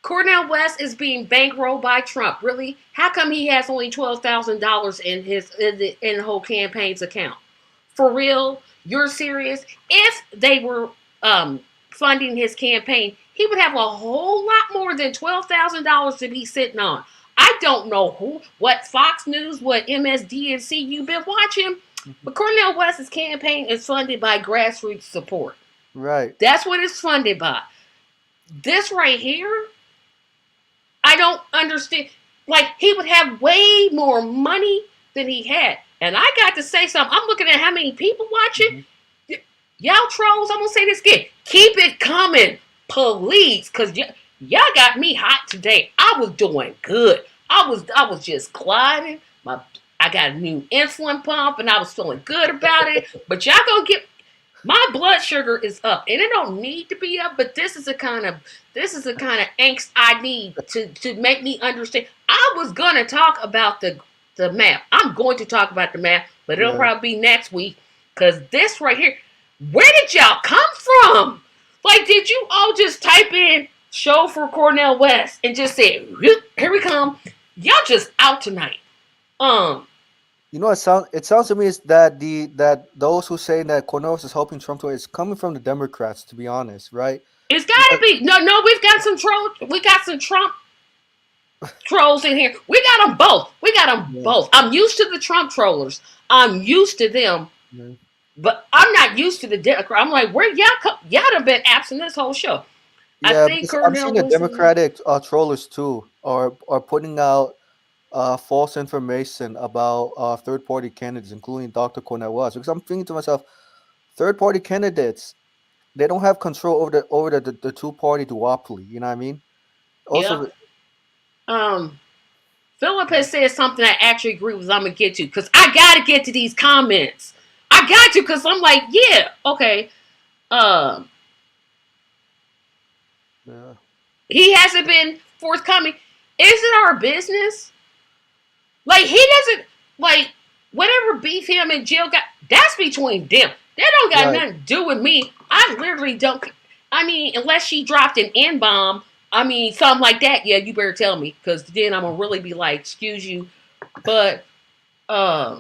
Cornel West is being bankrolled by Trump. Really? How come he has only $12,000 in the whole campaign's account? For real? You're serious? If they were funding his campaign, he would have a whole lot more than $12,000 to be sitting on. I don't know what Fox News, what MSDNC you've been watching, Mhm. but Cornel West's campaign is funded by grassroots support. Right. That's what it's funded by. This right here, I don't understand. Like, he would have way more money than he had. And I got to say something. I'm looking at how many people watching. Mhm. Y'all trolls, I'm going to say this again. Keep it coming, please. Because y'all got me hot today. I was doing good. I was just gliding. I got a new insulin pump and I was feeling good about it. But y'all going to get my blood sugar is up, and it don't need to be up. But this is the kind of angst I need to make me understand. I was gonna talk about the map. I'm going to talk about the map, but it'll Yeah. probably be next week because this right here. Where did y'all come from? Like, did you all just type in "show for Cornel West" and just say, "Here we come"? Y'all just out tonight. Um, You know, it sounds to me is that that those who say that Cornelius is helping Trump to is coming from the Democrats, to be honest, right? it's gotta Because be no. We've got some troll. We got some Trump trolls in here. We got them both. We got them yeah, both. I'm used to the Trump trollers. I'm used to them, yeah, but I'm not used to the Democrat. I'm like, where y'all done been absent this whole show. I yeah, think because I'm Cornell seeing the was in. Democratic trollers too are putting out false information about third party candidates, including Dr. Cornel West. Because I'm thinking to myself, third party candidates they don't have control over the two party duopoly. You know what I mean? Yep. Also, Um, Philip has said something I actually agree with. I'm gonna get to because I gotta get to these comments. I got to because I'm like, yeah, okay. Um, yeah, he hasn't been forthcoming. Is it our business? Like, he doesn't, like, whatever beef him and Jill got, that's between them. That don't got right. nothing to do with me. I literally don't. I mean, unless she dropped an N bomb, I mean, something like that. Yeah, you better tell me, because then I'm gonna really be like, excuse you. But uh,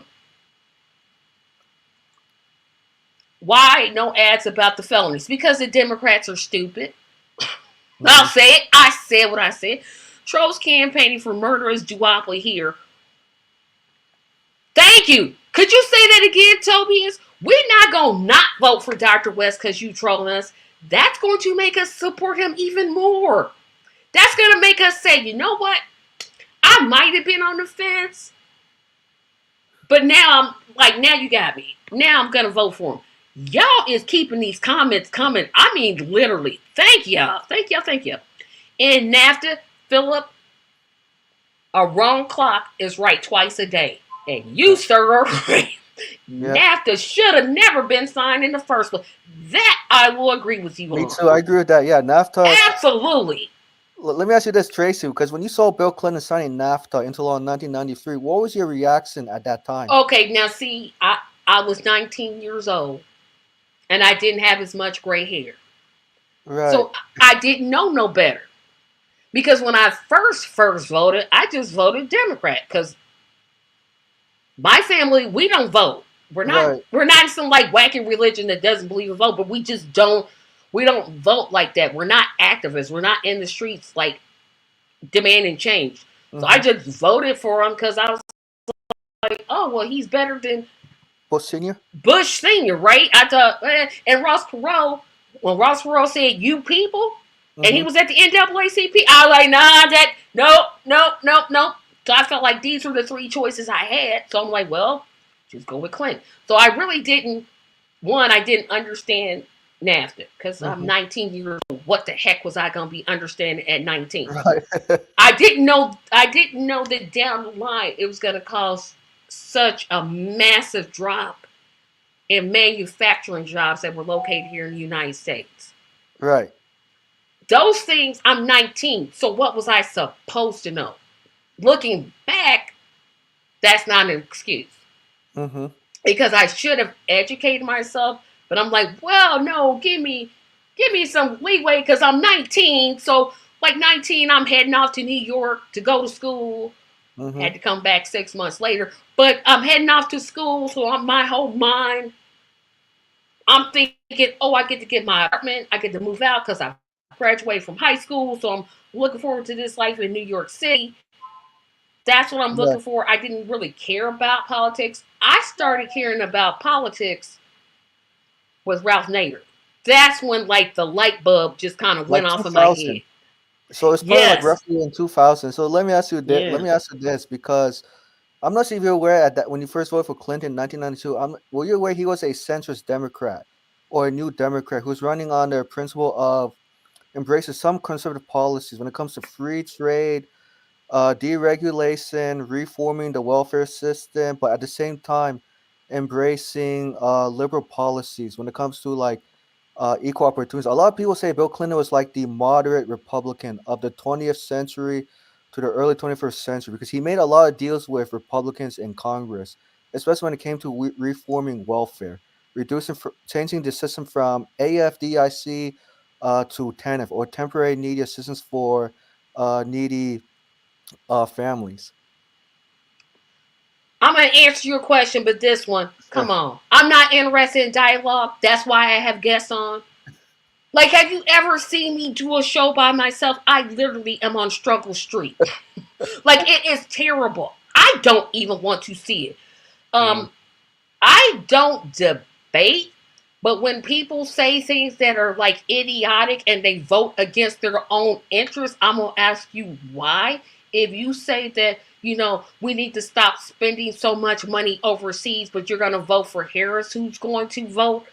why no ads about the felonies? Because the Democrats are stupid. I'll Mhm. say it. I said what I said. Trolls campaigning for murderous duopoly here. Thank you. Could you say that again, Tobias? We're not going to not vote for Dr. West because you trolling us. That's going to make us support him even more. That's going to make us say, you know what? I might have been on the fence, but now I'm like, now you got me. Now I'm going to vote for him. Y'all is keeping these comments coming. I mean, literally. Thank y'all. Thank y'all. Thank you. In NAFTA, Philip, a wrong clock is right twice a day. And you, Yeah, sir, are right. yeah. NAFTA should have never been signed in the first place. That I will agree with you Me on. too. I agree with that. Yeah, NAFTA. Absolutely. Let me ask you this, Tracy, because when you saw Bill Clinton signing NAFTA into law in 1993, what was your reaction at that time? Okay, now see, I was 19 years old and I didn't have as much gray hair. Right, So I didn't know no better. Because when I first voted, I just voted Democrat because my family, we don't vote. We're not right. we're not some like wacky religion that doesn't believe in vote, but we don't vote like that. We're not activists. We're not in the streets like demanding change. So I Mm-hmm. just voted for him because I was like, oh well, he's better than Bush Senior. Bush Senior, right? I thought, and Ross Perot, when Ross Perot said "you people," and he Mm-hmm. was at the NAACP, I was like, nah, that nope, nope, nope, nope. So I felt like these were the three choices I had. So I'm like, well, Just go with Clinton. So I really didn't. One, I didn't understand NAFTA because I'm Mm-hmm. 19 years old. What the heck was I gonna be understanding at 19? Right. I didn't know. I didn't know that down the line it was gonna cause such a massive drop in manufacturing jobs that were located here in the United States. Right. Those things. I'm 19. So what was I supposed to know? Looking back, that's not an excuse Mm-hmm. because I should have educated myself. But I'm like, well, no, give me some leeway because I'm 19. So like 19, I'm heading off to New York to go to school. Mm-hmm. Had to come back 6 months later, but I'm heading off to school. So on my whole mind, I'm thinking, oh, I get to get my apartment. I get to move out because I graduated from high school. So I'm looking forward to this life in New York City. That's what I'm Right. looking for. I didn't really care about politics. I started caring about politics with Ralph Nader. That's when like the light bulb just kind of Like went off in my 2000. head. So it's probably like Yes. roughly in 2000. So let me ask you that. Let Yeah. me ask you this because I'm not sure if you're aware at that when you first voted for Clinton in 1992. Were you aware he was a centrist Democrat or a new Democrat who's running on the principle of embraces some conservative policies when it comes to free trade, deregulation, reforming the welfare system, but at the same time embracing liberal policies when it comes to like equal opportunities. A lot of people say Bill Clinton was like the moderate Republican of the 20th century to the early 21st century because he made a lot of deals with Republicans in Congress, especially when it came to reforming welfare, changing the system from AFDIC to TANF or temporary needy assistance for needy families. I'm gonna answer your question, but this one, Sure. come on. I'm not interested in dialogue. That's why I have guests on. Like, have you ever seen me do a show by myself? I literally am on struggle street. Like, it is terrible. I don't even want to see it. Mm, Um, I don't debate, but when people say things that are like idiotic and they vote against their own interests, I'm gonna ask you why. If you say that, we need to stop spending so much money overseas, but you're gonna vote for Harris, who's going to vote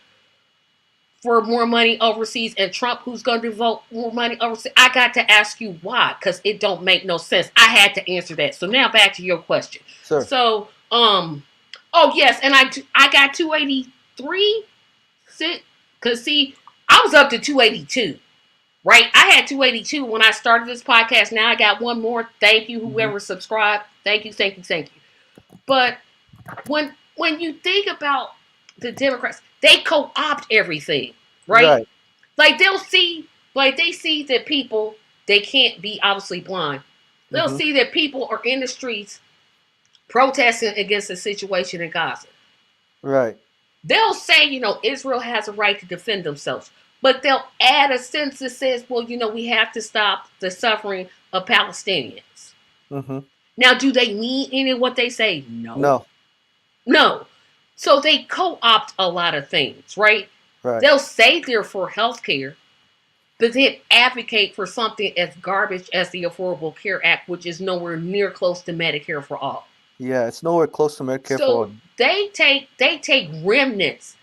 for more money overseas, and Trump, who's going to vote more money overseas, I got to ask you why, because it don't make no sense. I had to answer that. So now back to your question. sure. So, oh yes, and I got 283. Sit, cause see, I was up to 282. Right, I had 282 when I started this podcast. Now I got one more. Thank you, Hmm. whoever subscribed. Thank you, thank you, thank you. But when you think about the Democrats, they co-opt everything, right? Right. Like they see that people, they can't be obviously blind. They'll Hmm. see that people are in the streets protesting against the situation in Gaza. Right. They'll say, Israel has a right to defend themselves, but they'll add a sentence that says, well, we have to stop the suffering of Palestinians. Hmm. Now, do they mean any of what they say? No. No. No. So they co-opt a lot of things, right? Right. They'll say they're for health care, but then advocate for something as garbage as the Affordable Care Act, which is nowhere near close to Medicare for all. Yeah, it's nowhere close to Medicare for So all. they take remnants.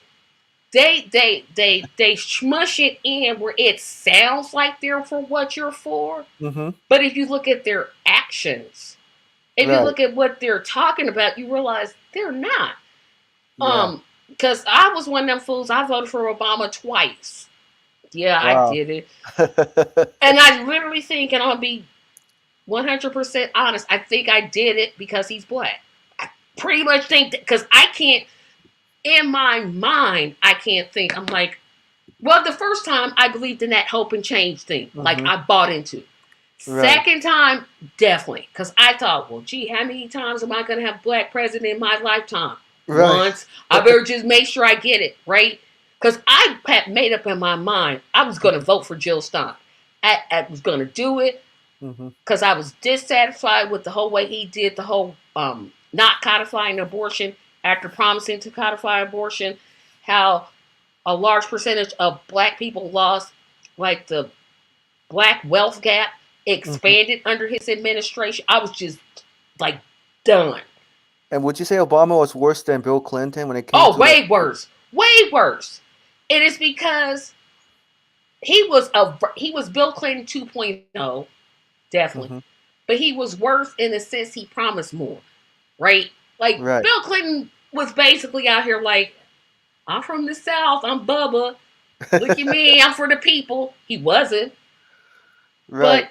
They smush it in where it sounds like they're for what you're for. Hmm. But if you look at their actions, if you Right. look at what they're talking about, you realize they're not. Yeah. Because I was one of them fools. I voted for Obama twice. Yeah, I Wow. did it. And I literally think, and I'll be 100% honest, I think I did it because he's black. I pretty much think that, because I can't, in my mind, I can't think. I'm like, well, the first time I believed in that hope and change thing. Like, Hmm. I bought into it. Right. Second time, definitely. Because I thought, well, gee, how many times am I going to have black president in my lifetime? Right. Once. I better just make sure I get it, right? Because I had made up in my mind I was going to vote for Jill Stein. I was going to do it Hmm. because I was dissatisfied with the whole way he did the whole not codifying abortion after promising to codify abortion. How a large percentage of black people lost, like the black wealth gap Hmm. expanded under his administration. I was just like done. And would you say Obama was worse than Bill Clinton when it came Oh, to like? way worse, way worse. It is because he was Bill Clinton 2.0, definitely, Mm-hmm. but he was worse in the sense he promised more, right? Like Right. Bill Clinton was basically out here like, I'm from the South, I'm Bubba. Look at me, I'm for the people. He wasn't. But Right.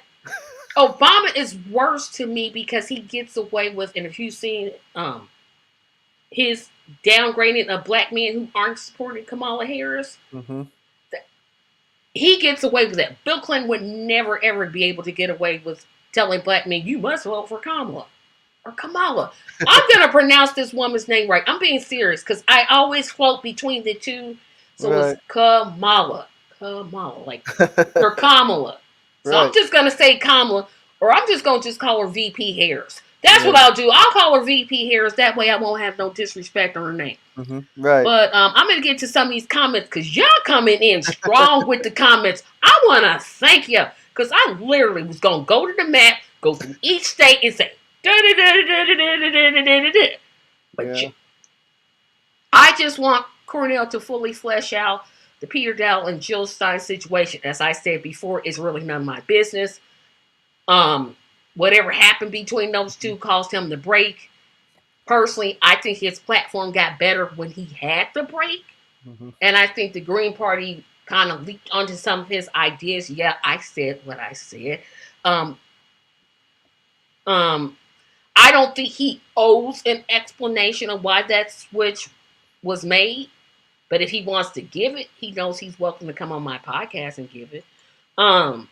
Obama is worse to me because he gets away with, and if you've seen his downgrading of black men who aren't supporting Kamala Harris, Mm-hmm. he gets away with that. Bill Clinton would never ever be able to get away with telling black men, you must vote for Kamala or Kamala. I'm gonna pronounce this woman's name right. I'm being serious because I always float between the two. So it's Right. Kamala. Kamala. Like or Kamala. So I'm Right. just gonna say Kamala, or I'm just gonna call her VP Harris. That's what Yeah. I'll do. I'll call her VP Harris. That way I won't have no disrespect on her name. Mm-hmm. Right. But I'm gonna get to some of these comments because y'all coming in strong with the comments. I wanna thank you because I literally was gonna go to the map, go through each state, and say da da da da da da da da da. But Yeah. I just want Cornell to fully flesh out the Peter Dow and Jill Stein situation. As I said before, it's really none of my business. Um, Whatever happened between those two caused him to break. Personally, I think his platform got better when he had the break. Mm-hmm. And I think the Green Party kind of leaked onto some of his ideas. Yeah, I said what I said. Um, um, I don't think he owes an explanation of why that switch was made. But if he wants to give it, he knows he's welcome to come on my podcast and give it. Um,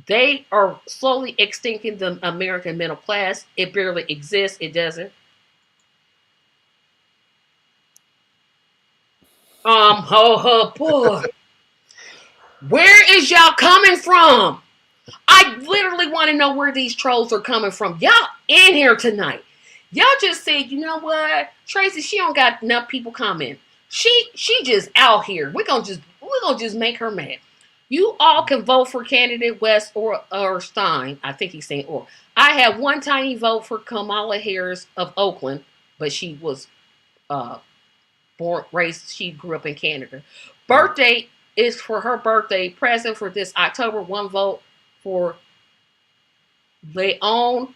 they are slowly extincting the American middle class. It barely exists. It doesn't. Ho ho boy. Where is y'all coming from? I literally want to know where these trolls are coming from. Y'all in here tonight. Y'all just said, you know what, Tracy, she don't got enough people coming. She just out here. We're gonna just make her mad. You all can vote for candidate West or Stein. I think he's saying or. I had one tiny vote for Kamala Harris of Oakland, but she was uh born raised. She grew up in Canada. Right. Birthday is for her birthday. Present for this October. One vote for Leon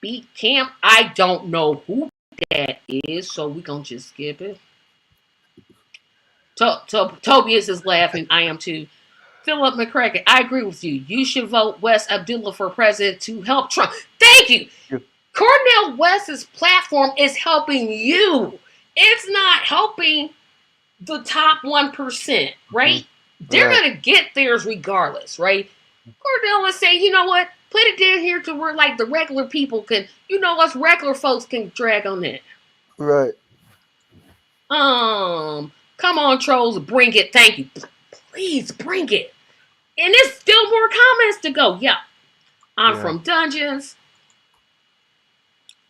Beat Camp. I don't know who that is, so we gonna just skip it. Tobias is laughing. I am too. Philip McCracken, I agree with you. You should vote West Abdullah for president to help Trump. Thank you. Yeah. Cornel West's platform is helping you. It's not helping the top 1%, right? Mm-hmm. They're Right. gonna get theirs regardless, right? Cornel is saying, you know what? Put it down here to where like the regular people can, us regular folks can drag on it. Right. Come on, trolls, bring it. Thank you. Please bring it. And there's still more comments to go. Yeah. I'm Yeah. from Dungeons.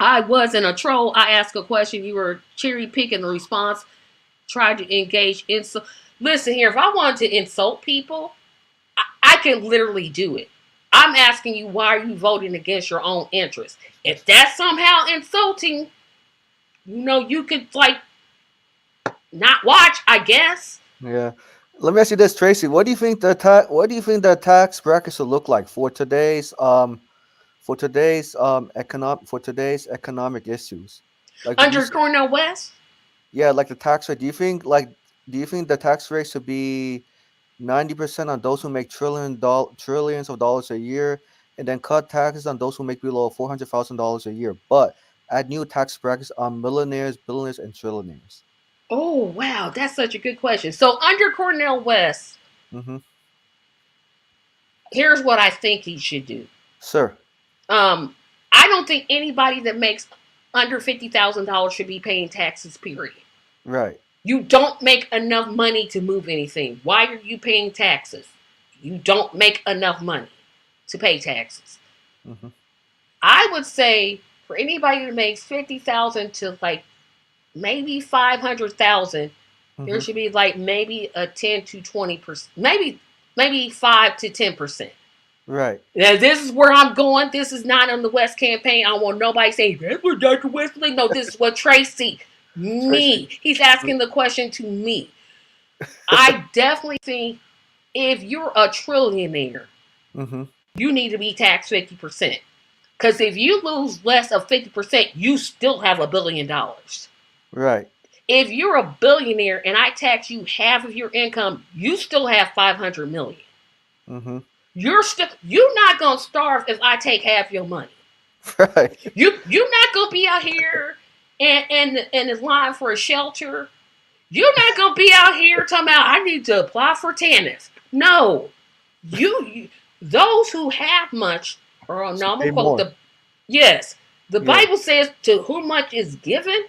I wasn't a troll. I asked a question. You were cherry picking the response. Tried to engage in. Listen here, if I wanted to insult people, I can literally do it. I'm asking you, why are you voting against your own interests? If that's somehow insulting, you could like not watch, I guess. Yeah. Let me ask you this, Tracy. What do you think the tax brackets will look like for today's economic issues? Like, would you Under say, Cornel West, yeah, like the tax rate? Do you think the tax rate should be 90% on those who make trillions of dollars a year, and then cut taxes on those who make below $400,000 a year, but add new tax brackets on millionaires, billionaires, and trillionaires? oh wow, that's such a good question. So under Cornel West, Mm-hmm. here's what I think he should do. Sir. Um, I don't think anybody that makes under $50,000 should be paying taxes. Period. Right. You don't make enough money to move anything. Why are you paying taxes? You don't make enough money to pay taxes. Mm-hmm. I would say for anybody that makes 50,000 to like maybe 500,000, there Mm-hmm. should be like maybe a 10 to 20%, maybe 5 to 10%. Right. Now, this is where I'm going. This is not on the West campaign. I don't want nobody saying, that's what Dr. Wesley. No, this is what Tracy, Tracy. me. He's asking the question to me. I definitely think if you're a trillionaire, Mm-hmm. you need to be taxed 50%. Because if you lose less of 50%, you still have $1 billion. Right. If you're a billionaire and I tax you half of your income, you still have 500 million. Mm-hmm. You're not gonna starve if I take half your money. Right. You're not gonna be out here and is line for a shelter. You're not gonna be out here talking about I need to apply for tennis. No, you those who have much are on Should normal pay quote. more. Yes, the Yeah. Bible says to whom much is given,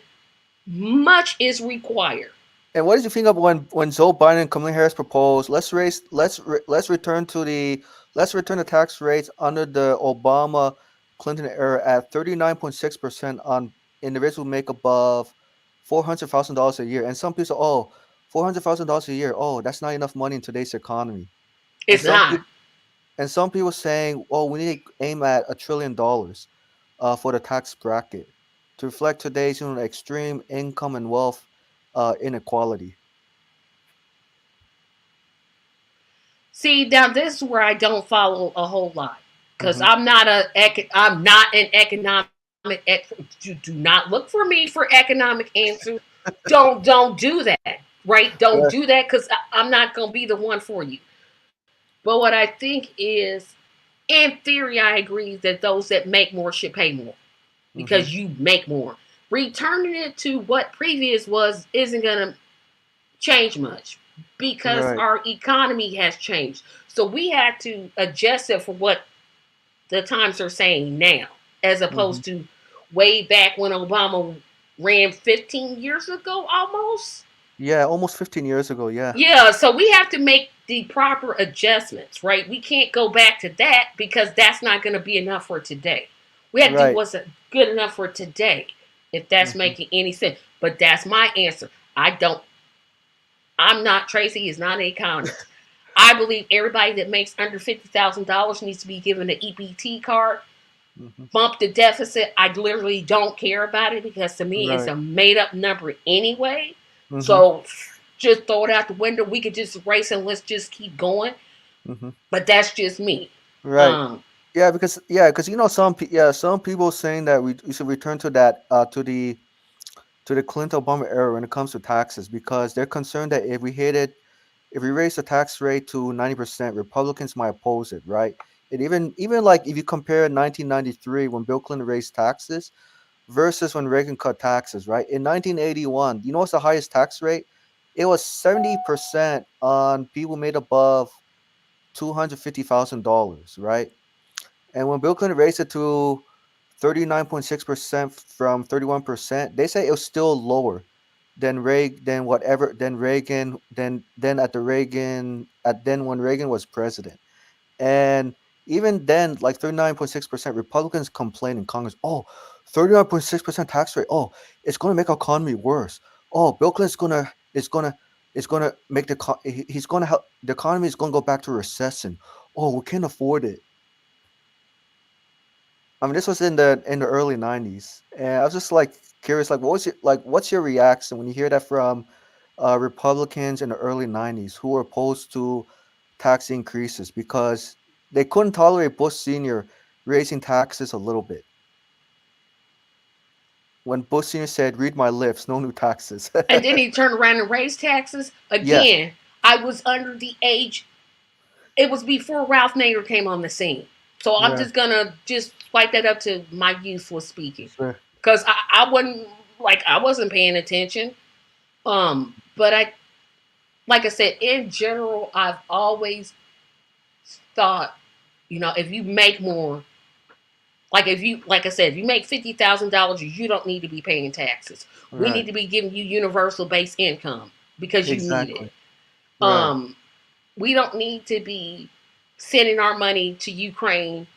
much is required. And what did you think of when Joe Biden and Kamala Harris proposed let's return to the tax rates under the Obama Clinton era at 39.6% on individuals who make above $400,000 a year. And some people say, oh, $400,000 a year, oh, that's not enough money in today's economy. And It's not. some people saying, oh, we need to aim at $1 trillion for the tax bracket to reflect today's extreme income and wealth inequality. See, now this is where I don't follow a whole lot because Mm-hmm. I'm not an economic. Do not look for me for economic answers. Don't do that. Right? Don't Right. do that because I'm not gonna be the one for you. But what I think is, in theory, I agree that those that make more should pay more Mm-hmm. because you make more. Returning it to what previous was isn't gonna change much because Right. our economy has changed. So we had to adjust it for what the times are saying now, as Mm-hmm. opposed to way back when Obama ran 15 years ago almost. Yeah, almost 15 years ago. Yeah. Yeah, so we have to make the proper adjustments, right? We can't go back to that because that's not going to be enough for today. We have to do Right. what's good enough for today, if that's Mm-hmm. making any sense. But that's my answer. I don't I'm not Tracy is not an economist. I believe everybody that makes under $50,000 needs to be given an EBT card. Mm-hmm. Bump the deficit. I literally don't care about it because to me it's Right. a made up number anyway. Mm-hmm. So just throw it out the window. We could just erase and let's just keep going. Mm-hmm. But that's just me. Right. Um, Yeah, because some people saying that we should return to that to the Clinton Obama era when it comes to taxes because they're concerned that if we raise the tax rate to 90%, Republicans might oppose it, right? And even like if you compare 1993 when Bill Clinton raised taxes versus when Reagan cut taxes, right? In 1981, you know what's the highest tax rate? It was 70% on people made above $250,000, right? And when Bill Clinton raised it to 39.6% from 31%, they say it was still lower than Reagan than at the Reagan at then when Reagan was president. And even then, like 39.6%, Republicans complain in Congress, oh, 39.6% tax rate. Oh, it's gonna make our economy worse. Oh, Bill Clinton's gonna is gonna make he's gonna help the economy is gonna go back to recession. Oh, we can't afford it. I mean, this was in the early '90s, and I was just like curious, like, what's your reaction when you hear that from Republicans in the early '90s who were opposed to tax increases because they couldn't tolerate Bush Senior raising taxes a little bit. When Bush Senior said, "Read my lips, no new taxes." and then he turned around and raised taxes Yeah, again. I was under the age. It was before Ralph Nader came on the scene. So I'm yeah, just gonna just swipe that up to my youth for speaking. sure. Because I wasn't I wasn't paying attention. But I like I said, in general, I've always thought, if you make more, like I said, if you make $50,000, you don't need to be paying taxes. We need Right, to be giving you universal base income because you need it. exactly. Right, Um, we don't need to be sending our money to Ukraine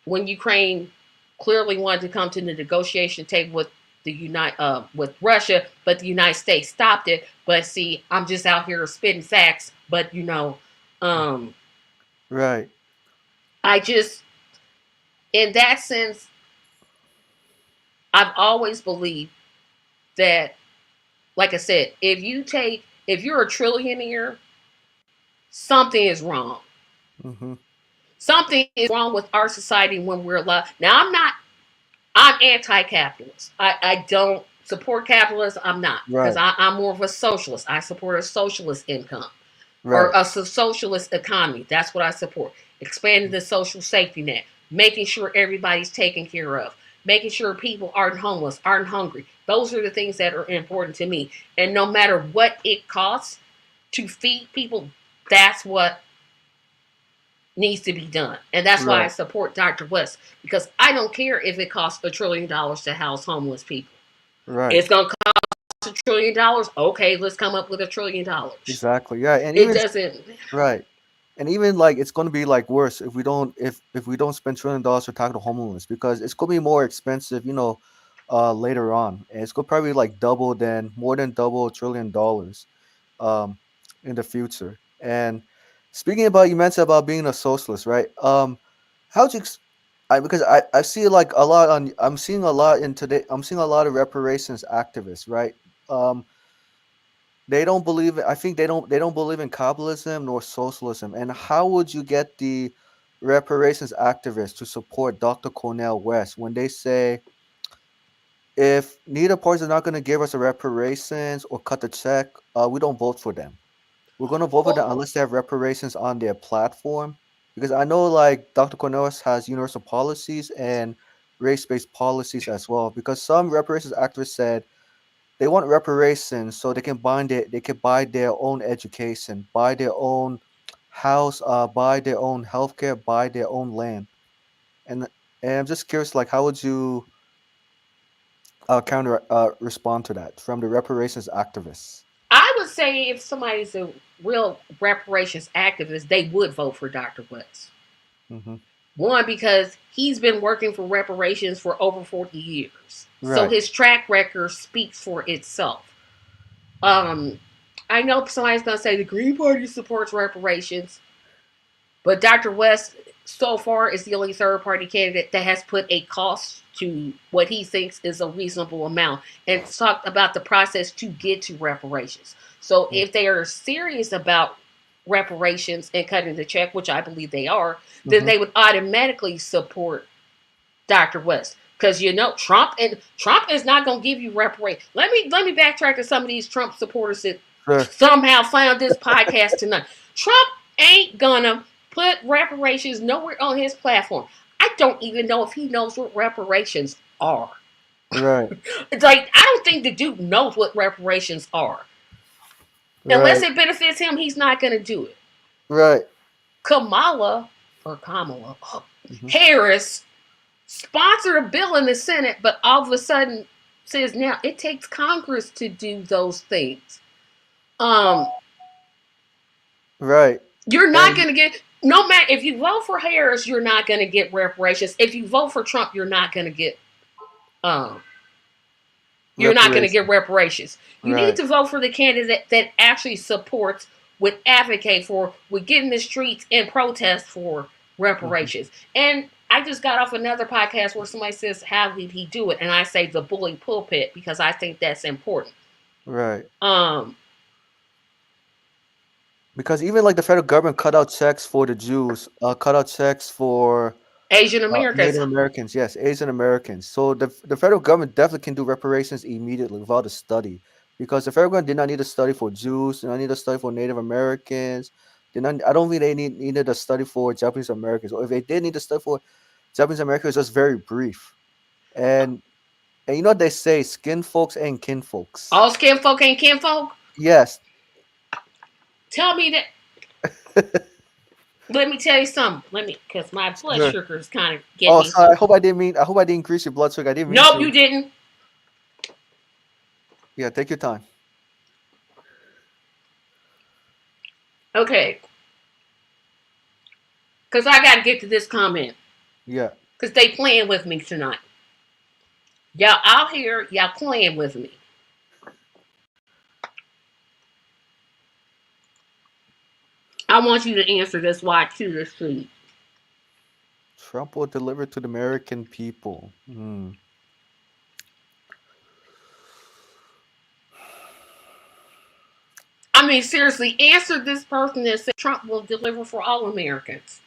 when Ukraine clearly wanted to come to the negotiation table with Russia, but the United States stopped it. But see, I'm just out here spitting facts. But um, right. I just, in that sense, I've always believed that, like I said, if you're a trillionaire, something is wrong. Mm-hmm. Something is wrong with our society when we're allowed. Now, I'm anti-capitalist. I don't support capitalism. I'm not, because Right. I'm more of a socialist. I support a socialist income or Right. a socialist economy. That's what I support. Expanding the social safety net, making sure everybody's taken care of, making sure people aren't homeless, aren't hungry. Those are the things that are important to me. And no matter what it costs to feed people, that's what needs to be done. And that's why I Right. support Dr. West, because I don't care if it costs $1 trillion to house homeless people. Right. It's going to cost $1 trillion. Okay, let's come up with $1 trillion. Exactly. Yeah. And It even doesn't. right. And even like it's going to be like worse if we don't if we don't spend $1 trillion to tackle homelessness because it's going to be more expensive, later on. And it's going to probably like double than more than double $1 trillion um in the future. And speaking about you mentioned about being a socialist, right? How'd you because I see like a lot on I'm seeing a lot in today I'm seeing a lot of reparations activists, right? Um they don't believe I think they don't believe in capitalism nor socialism. And how would you get the reparations activists to support Dr. Cornel West when they say if neither party is not going to give us a reparations or cut the check, we don't vote for them. We're going to vote for them Well, unless they have reparations on their platform. Because I know like Dr. Cornel West has universal policies and race-based policies as well. Because some reparations activists said they want reparations so they can buy their own education, buy their own house, buy their own healthcare, buy their own land. And and I'm just curious, like, how would you counter respond to that from the reparations activists? I would say if somebody's a real reparations activist, they would vote for Dr. West. Mm-hmm. One, because he's been working for reparations for over 40 years. So Right. his track record speaks for itself. Um, I know somebody's going to say the Green Party supports reparations, but Dr. West so far is the only third party candidate that has put a cost to what he thinks is a reasonable amount and talked about the process to get to reparations. So if they are serious about reparations and cutting the check, which I believe they are, then Mm-hmm. they would automatically support Dr. West. Because Trump is not going to give you reparations. Let me backtrack to some of these Trump supporters that Sure. somehow found this podcast tonight. Trump ain't gonna put reparations nowhere on his platform. I don't even know if he knows what reparations are. Right. It's like I don't think the dude knows what reparations are. Unless Right. it benefits him, he's not gonna do it. Right. Kamala Mm-hmm. Harris sponsored a bill in the Senate, but all of a sudden says now it takes Congress to do those things. Um, Right. you're not And going to get, no matter if you vote for Harris, you're not going to get reparations. If you vote for Trump, um, you're not going to get reparations. reparations. You need Right. to vote for the candidate that actually supports, would advocate for, would get in the streets and protest for Mm-hmm. reparations. And I just got off another podcast where somebody says, "How did he do it?" And I say the bully pulpit because I think that's important. Right. Um, Because even like the federal government cut out checks for the Jews, cut out checks for Asian Americans. Native Americans, yes, Asian Americans. So the federal government definitely can do reparations immediately without a study, because the federal government did not need a study for Jews, did not need a study for Native Americans. Did not. I don't think they needed a study for Japanese Americans. Or if they did need a study for Japanese Americans, it's just very brief. And and you know what they say, skin folks and kin folks. All skin folk ain't kinfolk. Yes. Tell me that. Let me tell you something. Because my blood Sure. sugar is kind of getting Oh, me. sorry. I hope I didn't increase your blood sugar. I didn't mean Nope, you to. didn't. Yeah, take your time. Okay, because I got to get to this comment. Yeah. Because they playing with me tonight. Y'all out here, y'all playing with me. I want you to answer this while I chew this food. Trump will deliver to the American people. Hmm. I mean, seriously, answer this person that said Trump will deliver for all Americans.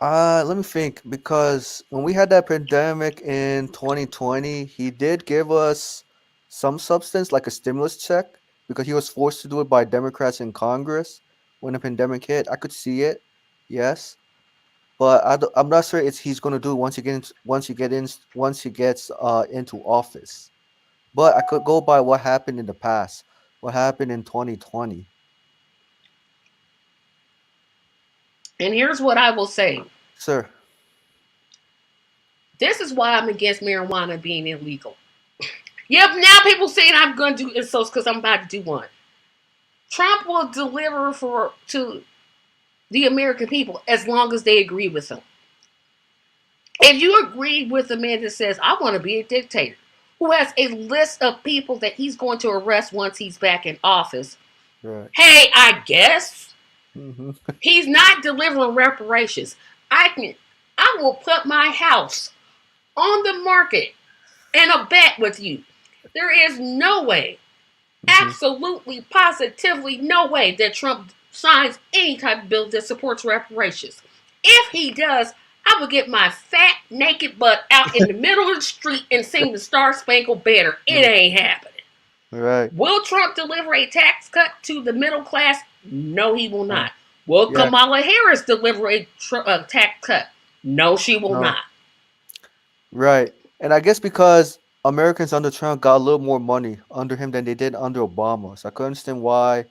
Let me think. Because when we had that pandemic in 2020, he did give us some substance, like a stimulus check, because he was forced to do it by Democrats in Congress when the pandemic hit. I could see it, yes, but I'm not sure it's he's going to do it once he gets into office. But I could go by what happened in the past, what happened in 2020, And here's what I will say. sir. This is why I'm against marijuana being illegal. Yep, now people saying I'm going to do insults because I'm about to do one. Trump will deliver for to the American people as long as they agree with him. If you agree with the man that says, I want to be a dictator, who has a list of people that he's going to arrest once he's back in office, Right. hey, I guess Hmm. he's not delivering reparations. I will put my house on the market and a bet with you. There is no way, Hmm. absolutely, positively no way that Trump signs any type of bill that supports reparations. If he does, I will get my fat, naked butt out in the middle of the street and sing the Star Spangled Banner. It ain't happening. Right. Will Trump deliver a tax cut to the middle class? No, he will Uh, not. Will yeah. Kamala Harris deliver a tax cut? No, she will No. not. Right. And I guess because Americans under Trump got a little more money under him than they did under Obama, so I could understand why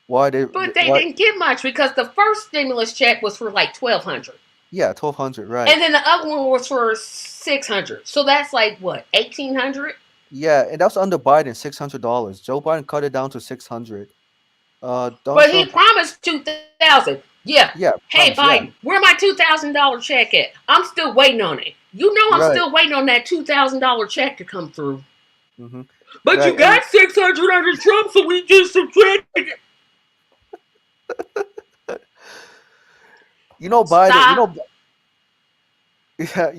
But they why didn't get much because the first stimulus check was for like 1,200, yeah 1,200 right. and then the other one was for 600. So that's like what 1,800. Yeah, and that was under Biden, $600. Joe Biden cut it down to 600. Donald But he Trump, promised 2,000. Yeah. yeah, Hey promise, Biden, yeah, where my $2,000 check at? I'm still waiting on it. You know I'm right, still waiting on that $2,000 check to come through. hmm, But right, you got 600 under Trump, so we just subtracted it. Biden, Stop. yeah,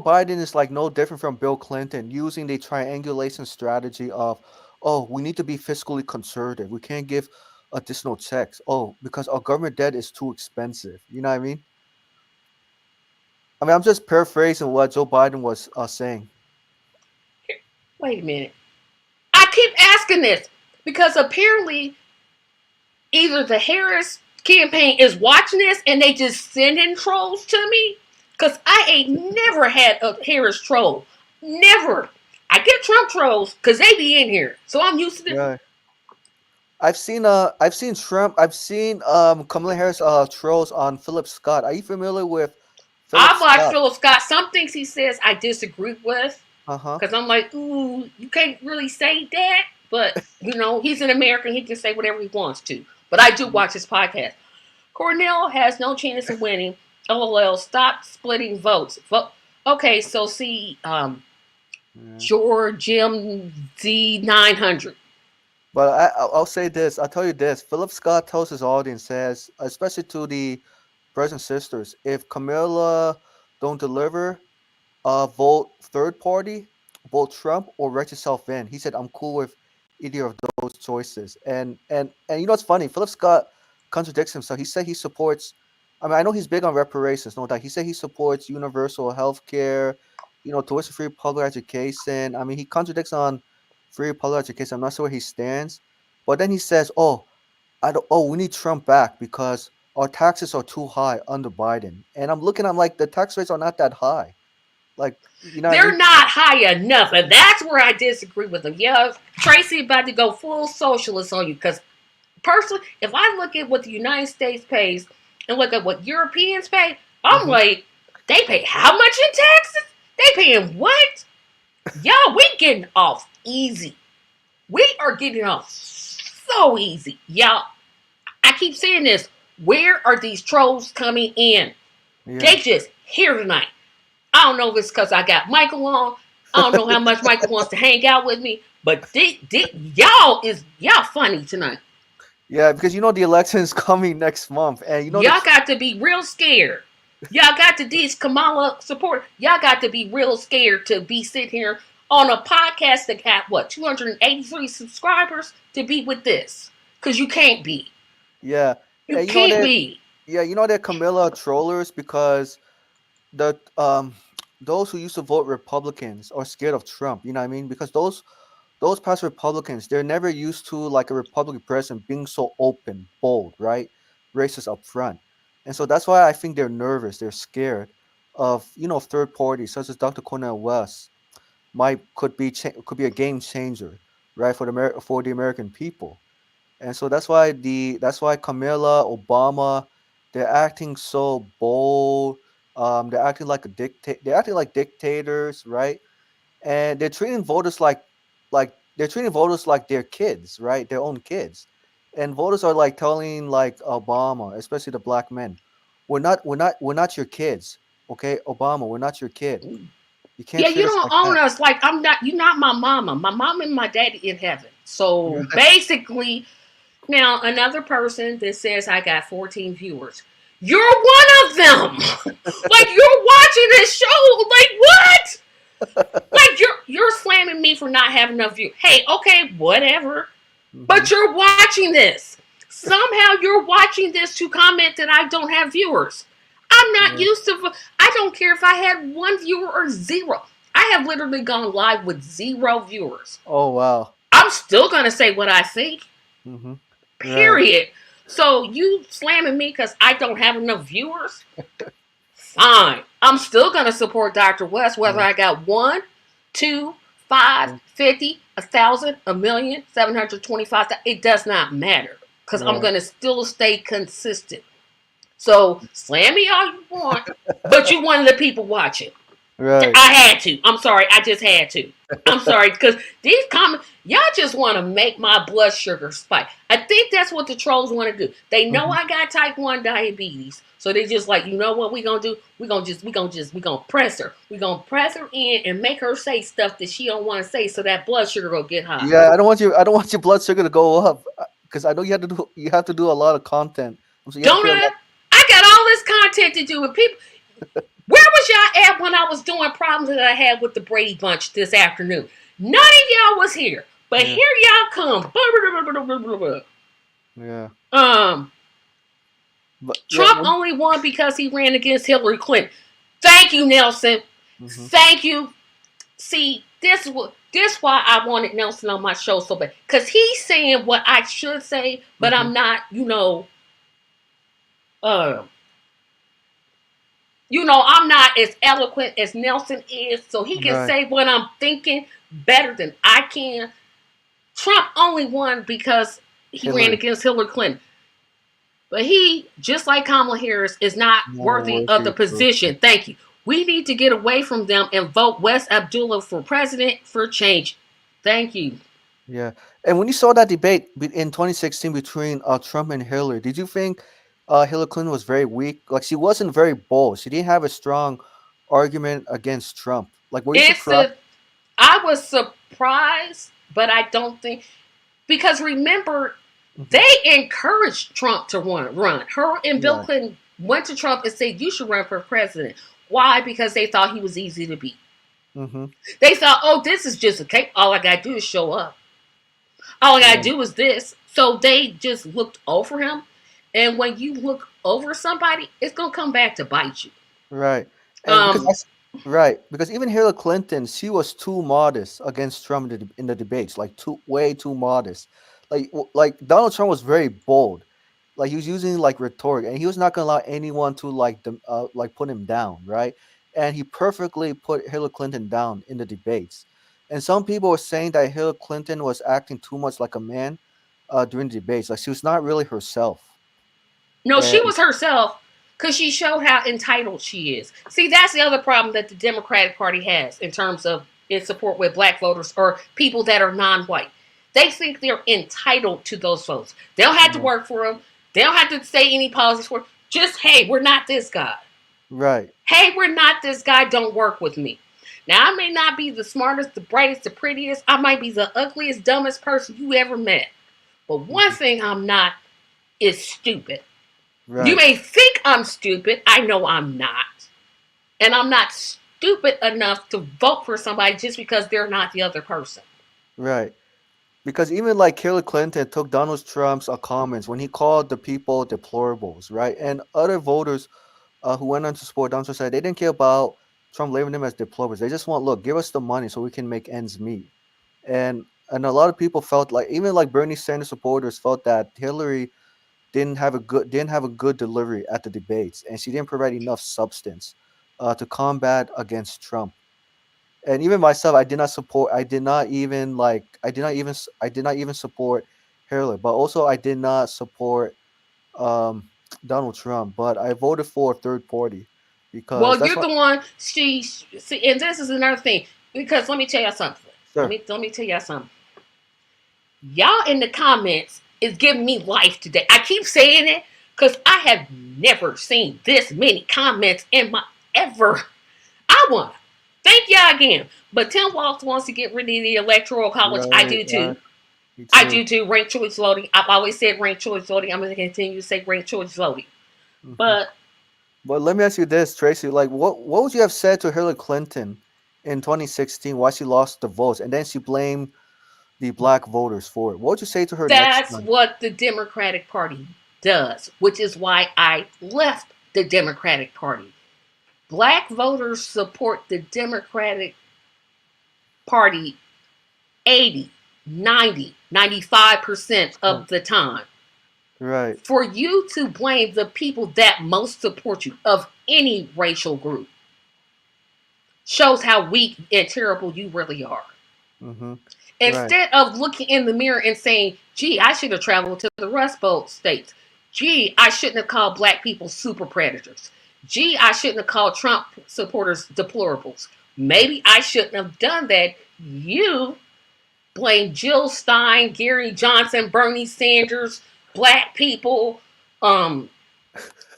Biden is like no different from Bill Clinton, using the triangulation strategy of, oh, we need to be fiscally conservative. We can't give additional checks. Oh, because our government debt is too expensive. You know what I mean? I mean, I'm just paraphrasing what Joe Biden was saying. Wait a minute. I keep asking this because apparently either the Harris campaign is watching this and they just sending trolls to me. Because I ain't never had a Harris troll. Never. I get Trump trolls because they be in here. So I'm used to it. Yeah, I've seen Trump, I've seen Kamala Harris trolls on Philip Scott. Are you familiar with Philip I watch Scott? Philip Scott. Some things he says I disagree with. Uh huh. Because I'm like, ooh, you can't really say that. But, he's an American. He can say whatever he wants to. But I do watch his podcast. Cornel has no chance of winning. LOL, stop splitting votes. Okay, so see, Yeah. George Jim Z900. But I'll say this. I'll tell you this. Philip Scott tells his audience, says, especially to the brothers and sisters, if Camilla don't deliver, vote third party, vote Trump, or write yourself in. He said, I'm cool with either of those choices. And you know what's funny? Philip Scott contradicts himself. He said he supports. I mean, I know he's big on reparations, no doubt. He said he supports universal health care, tuition-free public education. I mean, he contradicts on free public education. I'm not sure where he stands. But then he says, "Oh, we need Trump back because our taxes are too high under Biden." And I'm like, the tax rates are not that high. Like, you know what I They're mean? not high enough. And that's where I disagree with them. Yeah, Tracy about to go full socialist on you. Because personally, if I look at what the United States pays and look at what Europeans pay, I'm Hmm. like, they pay how much in taxes? They paying what? Y'all, we getting off easy. We are getting off so easy. Y'all, I keep saying this. Where are these trolls coming in? Yeah. They just here tonight. I don't know if it's because I got Michael on. I don't know how much Michael wants to hang out with me, but y'all funny tonight. Yeah, because the election is coming next month, and Y'all got to be real scared. Y'all got to these Kamala support. Y'all got to be real scared to be sitting here on a podcast that got what 283 subscribers to be with this because you can't be. Yeah, You and can't be. they're Camilla trollers because the those who used to vote Republicans are scared of Trump. You know what I mean? Because those past Republicans, they're never used to like a Republican president being so open, bold, right? Racist up front. And so that's why I think they're nervous. They're scared of, third parties such as Dr. Cornel West could be a game changer, right, for the American people. And so that's why Camilla, Obama, they're acting so bold. They're acting like a dictate. They're acting like dictators, right? And they're treating voters like their kids, right? Their own kids. And voters are like telling like Obama, especially the black men, we're not your kids, okay? Obama, we're not your kid. You can't Yeah, you treat us don't like own that. us like I'm not. You're not my mama. My mama and my daddy in heaven. So Right. basically, now another person that says I got 14 viewers. You're one of them. Like you're watching this show. Like what? Like you're slamming me for not having enough views. Hey, okay, whatever. Hmm. But you're watching this. Somehow you're watching this to comment that I don't have viewers. I'm not Yeah. used to. I don't care if I had one viewer or zero. I have literally gone live with zero viewers. Oh wow. I'm still gonna say what I think. Hmm. Right. Period. So you slamming me because I don't have enough viewers? Fine. I'm still gonna support Dr. West whether Yeah. I got one, two, five, Yeah. 50, 1,000, 1,000,000, 725,000. It does not matter because I'm Right. gonna still stay consistent. So slam me all you want, but you one of the people watching. Right. I had to. I'm sorry. I just had to. I'm sorry because these comments, y'all just want to make my blood sugar spike. I think that's what the trolls want to do. They know Hmm. I got type 1 diabetes, so they just like, you know what we gonna do? We gonna press her. We gonna press her in and make her say stuff that she don't want to say, so that blood sugar will get high. Yeah, I don't want your blood sugar to go up because I know you have to do a lot of content. So you have to Don't create a I? lot. I got all this content to do with people. Where was y'all at when I was doing problems that I had with the Brady Bunch this afternoon? None of y'all was here. But Yeah. here y'all come. Yeah. Um, But yeah. Trump only won because he ran against Hillary Clinton. Thank you, Nelson. Hmm. Thank you. See, this why I wanted Nelson on my show so bad. Because he's saying what I should say, but Hmm. I'm not, uh, I'm not as eloquent as Nelson is, so he can Right. say what I'm thinking better than I can. Trump only won because he ran Hillary. against Hillary Clinton. But he, just like Kamala Harris, is not Not a worthy of the worthy person. position. Thank you. We need to get away from them and vote West Abdullah for president for change. Thank you. Yeah. And when you saw that debate in 2016 between Trump and Hillary, did you think Hillary Clinton was very weak? Like she wasn't very bold. She didn't have a strong argument against Trump. Like were you It's surprised? a. I was surprised, but I don't think because remember Hmm. they encouraged Trump to run. Her and Bill Yeah. Clinton went to Trump and said you should run for president. Why? Because they thought he was easy to beat. Hmm. They thought, oh, this is just a cake. All I gotta do is show up. All I gotta Yeah. do is this. So they just looked over him. And when you look over somebody, it's gonna come back to bite you. Right. And Um, right, because even Hillary Clinton, she was too modest against Trump in the debates, like way too modest. Like Donald Trump was very bold. Like he was using like rhetoric, and he was not going to allow anyone to like put him down, right? And he perfectly put Hillary Clinton down in the debates. And some people were saying that Hillary Clinton was acting too much like a man during the debates, like she was not really herself. no, she And was herself because she showed how entitled she is. See, that's the other problem that the Democratic Party has in terms of its support with black voters or people that are non-white. They think they're entitled to those votes. They don't have to yeah, work for them. They don't have to say any policies for them. Just, hey, we're not this guy. right. Hey, we're not this guy. Don't work with me. Now, I may not be the smartest, the brightest, the prettiest. I might be the ugliest, dumbest person you ever met. But one Mhm. thing I'm not is stupid. You Right. may think I'm stupid. I know I'm not. And I'm not stupid enough to vote for somebody just because they're not the other person. Right. Because even like Hillary Clinton took Donald Trump's comments when he called the people deplorables, right? And other voters who went on to support Donald Trump said they didn't care about Trump labeling them as deplorables. They just want, look, give us the money so we can make ends meet. And a lot of people felt like even like Bernie Sanders supporters felt that Hillary didn't have a good delivery at the debates, and she didn't provide enough substance to combat against Trump. And even myself, I did not even support Hillary, but also I did not support um Donald Trump, but I voted for a third party because Well, that's you're what. the one. She see, and this is another thing. Because let me tell you something. Sure. Let me tell you something. Y'all in the comments is giving me life today. I keep saying it because I have never seen this many comments in my ever. I want to thank y'all again. But Tim Walz wants to get rid of the electoral college. I Right, do too. me I too. do too. Ranked choice voting. I've always said ranked choice voting. I'm going to continue to say ranked choice voting. Hmm. But But let me ask you this, Tracy. Like, what would you have said to Hillary Clinton in 2016? Why she lost the votes, and then she blamed the black voters for it? What would you say to her next that's time? what the Democratic Party does, which is why I left the Democratic Party. Black voters support the Democratic Party 80, 90, 95% Sure. of the time. Right. For you to blame the people that most support you of any racial group shows how weak and terrible you really are. Mm-hmm. Right. Instead of looking in the mirror and saying, gee, I should have traveled to the Rust Belt states. Gee, I shouldn't have called black people super predators. Gee, I shouldn't have called Trump supporters deplorables. Maybe I shouldn't have done that. You blame Jill Stein, Gary Johnson, Bernie Sanders, black people, um,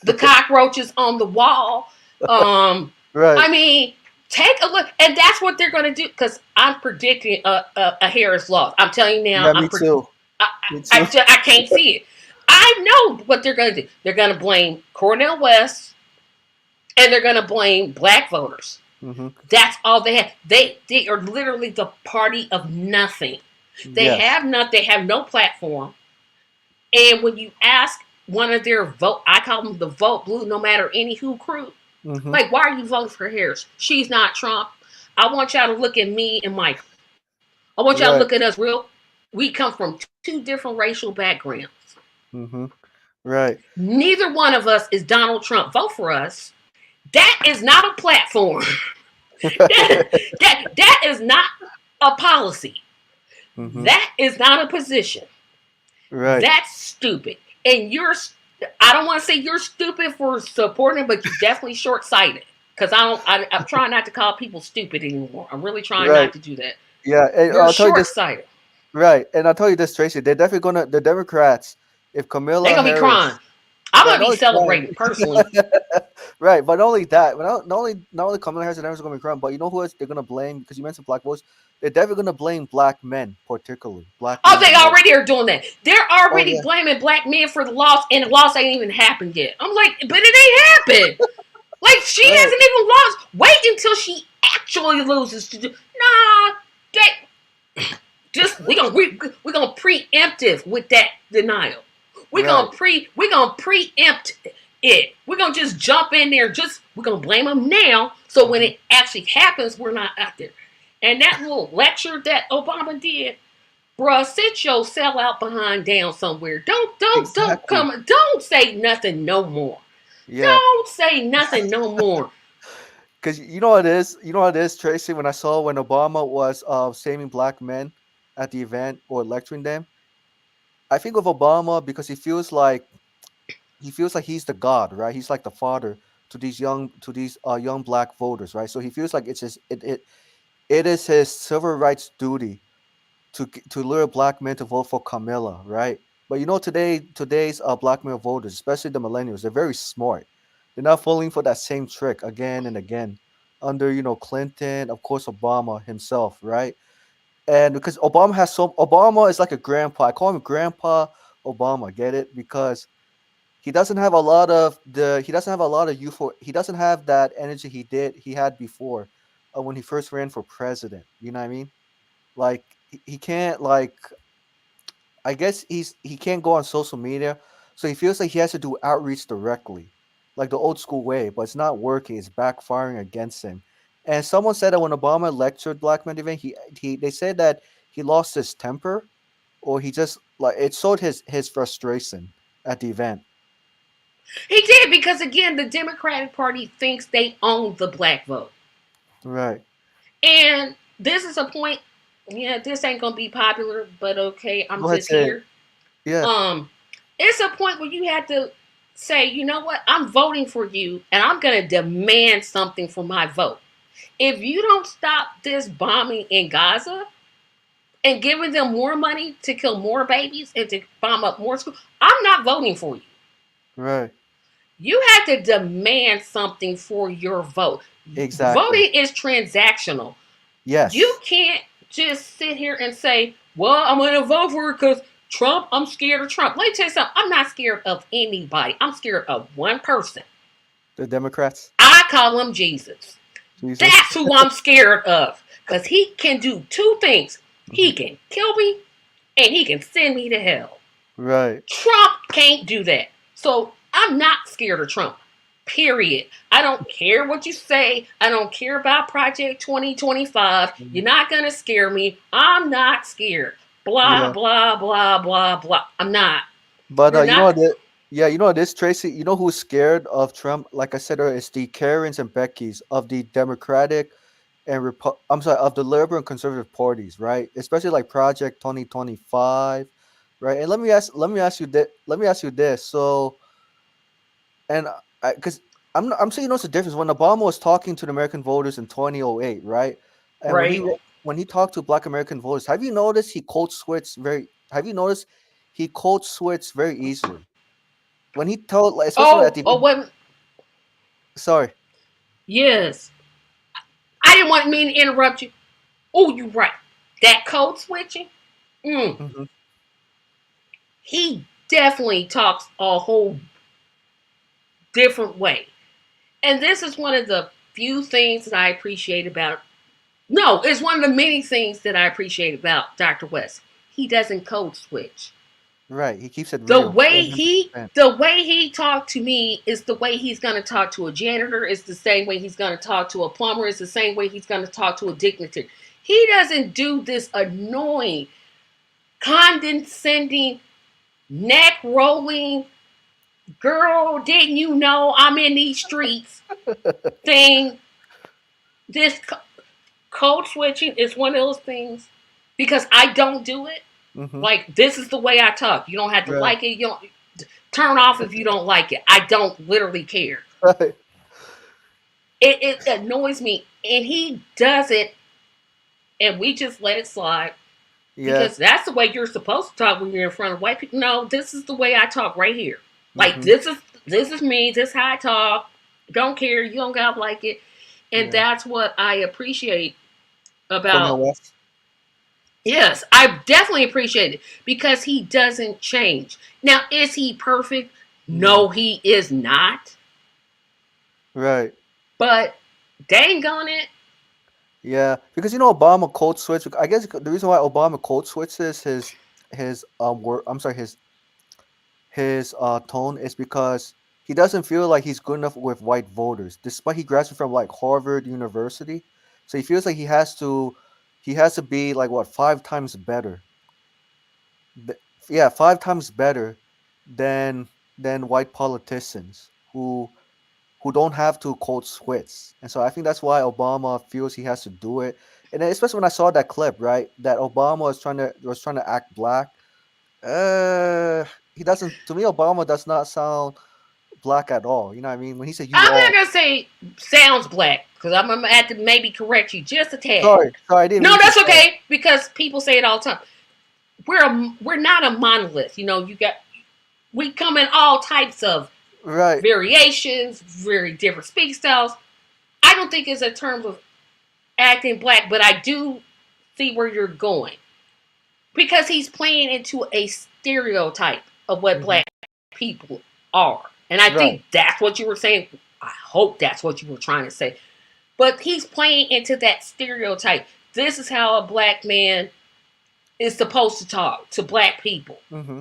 the cockroaches on the wall. Um, Right. I mean, take a look, and that's what they're going to do. Because I'm predicting a Harris loss. I'm telling you now. Yeah, me too. I, Me too. I can't see it. I know what they're going to do. They're going to blame Cornel West, and they're going to blame black voters. Mm-hmm. That's all they have. They are literally the party of nothing. They Yes. have not. They have no platform. And when you ask one of their vote, I call them the vote blue, no matter any who crew. Mm-hmm. Like, why are you voting for Harris? She's not Trump. I want y'all to look at me and Michael. I want y'all to Right. look at us real. We come from two different racial backgrounds. Mm-hmm. Right. Neither one of us is Donald Trump. Vote for us. That is not a platform. That is not a policy. Mm-hmm. That is not a position. Right. That's stupid. And I don't want to say you're stupid for supporting, but you're definitely short sighted. Because I'm trying not to call people stupid anymore. I'm really trying Right. not to do that. Yeah. And You're I'll tell you short this. sighted. Right. And I'll tell you this, Tracy. They're definitely gonna the Democrats. If They're Kamala going to be crying. Harris. I'm Right. going to Not be only celebrating personally. crying. Right. But not only that. But not only Kamala Harris and Harris are gonna be crying. But you know who else they're gonna blame? Because you mentioned black votes. They're definitely gonna blame black men, particularly black Oh, men the they most. already are doing that. They're Oh already yeah. blaming black men for the loss, and the loss ain't even happened yet. I'm like, but it ain't happened. Like, she Right. hasn't even lost. Wait until she actually loses to do. Nah, they just we gonna preemptive with that denial. Right. We gonna preempt it. We're gonna just jump in there. Just we're gonna blame them now. So when Mm-hmm. it actually happens, we're not out there. And that little lecture that Obama did, bruh, sit your sellout behind down somewhere. Don't Exactly. come. Don't say nothing no more. Yeah. Don't say nothing no more. Because you know what it is. You know what it is, Tracy. When I saw when Obama was saving black men at the event or lecturing them, I think of Obama because he feels like he's the god, right? He's like the father to these young black voters, right? So he feels like it is his civil rights duty to lure black men to vote for Camilla, right? But you know today's black male voters, especially the millennials, they're very smart. They're not falling for that same trick again and again under Clinton, of course Obama himself, right? And because Obama is like a grandpa. I call him Grandpa Obama. Get it? Because he doesn't have a lot of the he doesn't have a lot of youthful he doesn't have that energy he had before when he first ran for president. You know what I mean? Like he can't like I guess he can't go on social media, so he feels like he has to do outreach directly, like the old school way. But it's not working. It's backfiring against him. And someone said that when Obama lectured black men event, he they said that he lost his temper, or he just like it showed his frustration at the event. He did because again, the Democratic Party thinks they own the black vote, Right. and this is a point. Yeah, this ain't gonna be popular, but okay, I'm Go ahead, just say it. here. Yeah. Um, it's a point where you have to say, you know what, I'm voting for you, and I'm gonna demand something for my vote. If you don't stop this bombing in Gaza and giving them more money to kill more babies and to bomb up more schools, I'm not voting for you. Right. You have to demand something for your vote. Exactly. Voting is transactional. You Yes. can't just sit here and say, well, I'm going to vote for it because Trump, I'm scared of Trump. Let me tell you something. I'm not scared of anybody. I'm scared of one person. The Democrats. I call him Jesus. Jesus. That's who I'm scared of because he can do two things. Hmm. He can kill me and he can send me to hell. Right. Trump can't do that. So I'm not scared of Trump. Period. I don't care what you say. I don't care about Project 2025. Mhm. You're not going to scare me. I'm not scared. Blah, Yeah. blah, blah, blah, blah. I'm not. But You're you know not. what? Yeah, you know what this Tracy. You know who's scared of Trump? Like I said earlier, it's the Karens and Beckys of the Democratic and I'm sorry, of the Liberal and Conservative parties, right? Especially like Project 2025, right? And let me ask you this. So, and because I'm sure you notice the difference when Obama was talking to the American voters in 2008, right? And Right. when he talked to Black American voters, have you noticed he code switched very? Have you noticed he code switched very easily when he told, like, especially at Oh, the oh, wait. sorry. Yes. I didn't want me to interrupt you. Oh, you're right. That code switching, mm, Hmm. he definitely talks a whole different way. And this is one of the few things that I appreciate about. No, it's one of the many things that I appreciate about Dr. West. He doesn't code switch. Right, he keeps it The real, way he 100%. the way he talked to me is the way he's going to talk to a janitor. It's the same way he's going to talk to a plumber. It's the same way he's going to talk to a dignitary. He doesn't do this annoying, condescending, neck rolling, girl, didn't you know I'm in these streets thing. This code switching is one of those things because I don't do it. Hmm. Like this is the way I talk. You don't have to Right, like it. You don't turn off if you don't like it. I don't literally care. right, It annoys me, and he does it, and we just let it slide yeah. because that's the way you're supposed to talk when you're in front of white people. No, this is the way I talk right here. Like Hmm. this is me. This is how I talk. Don't care. You don't gotta like it, and Yeah. that's what I appreciate Cornel about. West. Yes, I definitely appreciate it because he doesn't change. Now, is he perfect? No. No, he is not. Right. But dang on it. Yeah, because you know Obama code switch. I guess the reason why Obama code switches his word. I'm sorry, his tone is because he doesn't feel like he's good enough with white voters, despite he graduated from like Harvard University. So he feels like he has to be like what 5 times better. th- yeah, 5 times better than white politicians who don't have to code switch. And so I think that's why Obama feels he has to do it. And then especially when I saw that clip, right, that Obama was trying to act black. Uh, he doesn't. To me, Obama does not sound black at all. You know what I mean? When he said "you I'm not all," gonna say sounds black because I'm gonna have to maybe correct you just a tad. sorry, I didn't No, mean to. that's okay because people say it all the time. We're not a monolith. You know, you got we come in all types of Right. variations, very different speak styles. I don't think it's in terms of acting black, but I do see where you're going because he's playing into a stereotype of what Hmm. black people are. And I Right. think that's what you were saying. I hope that's what you were trying to say. But he's playing into that stereotype. This is how a black man is supposed to talk to black people. Mm-hmm.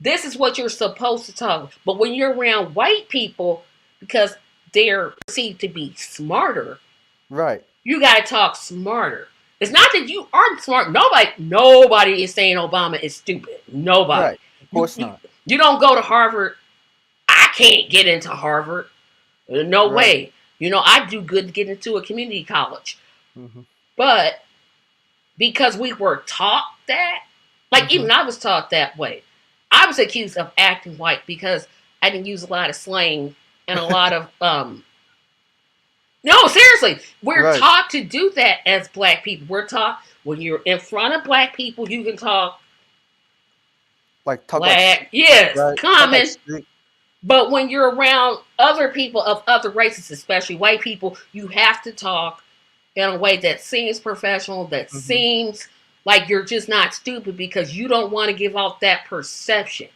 This is what you're supposed to talk. But when you're around white people, because they're perceived to be smarter, Right. you gotta talk smarter. It's not that you aren't smart. Nobody is saying Obama is stupid. Nobody. Right. Of You course you, not. you don't go to Harvard. I can't get into Harvard. No Right. way. I do good to get into a community college. Mm-hmm. But because we were taught that, like Mm-hmm. even I was taught that way. I was accused of acting white because I didn't use a lot of slang and a lot of no, seriously. We're Right. taught to do that as black people. We're taught when you're in front of black people, you can talk Like talk like black, yes, right. Talk like common. street. But when you're around other people of other races, especially white people, you have to talk in a way that seems professional, that Mm-hmm. seems like you're just not stupid because you don't want to give off that perception.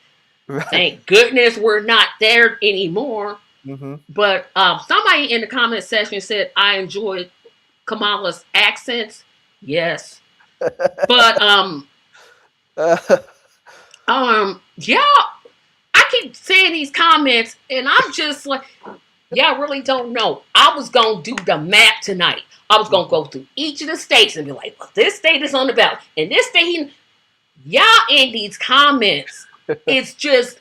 Right. Thank goodness we're not there anymore. Mm-hmm. But somebody in the comment section said I enjoyed Kamala's accents. Yes, but yeah, I keep saying these comments, and I'm just like, yeah, I really don't know. I was gonna do the map tonight. I was gonna Mhm. go through each of the states and be like, well, this state is on the ballot, and this state, y'all in these comments, it's just,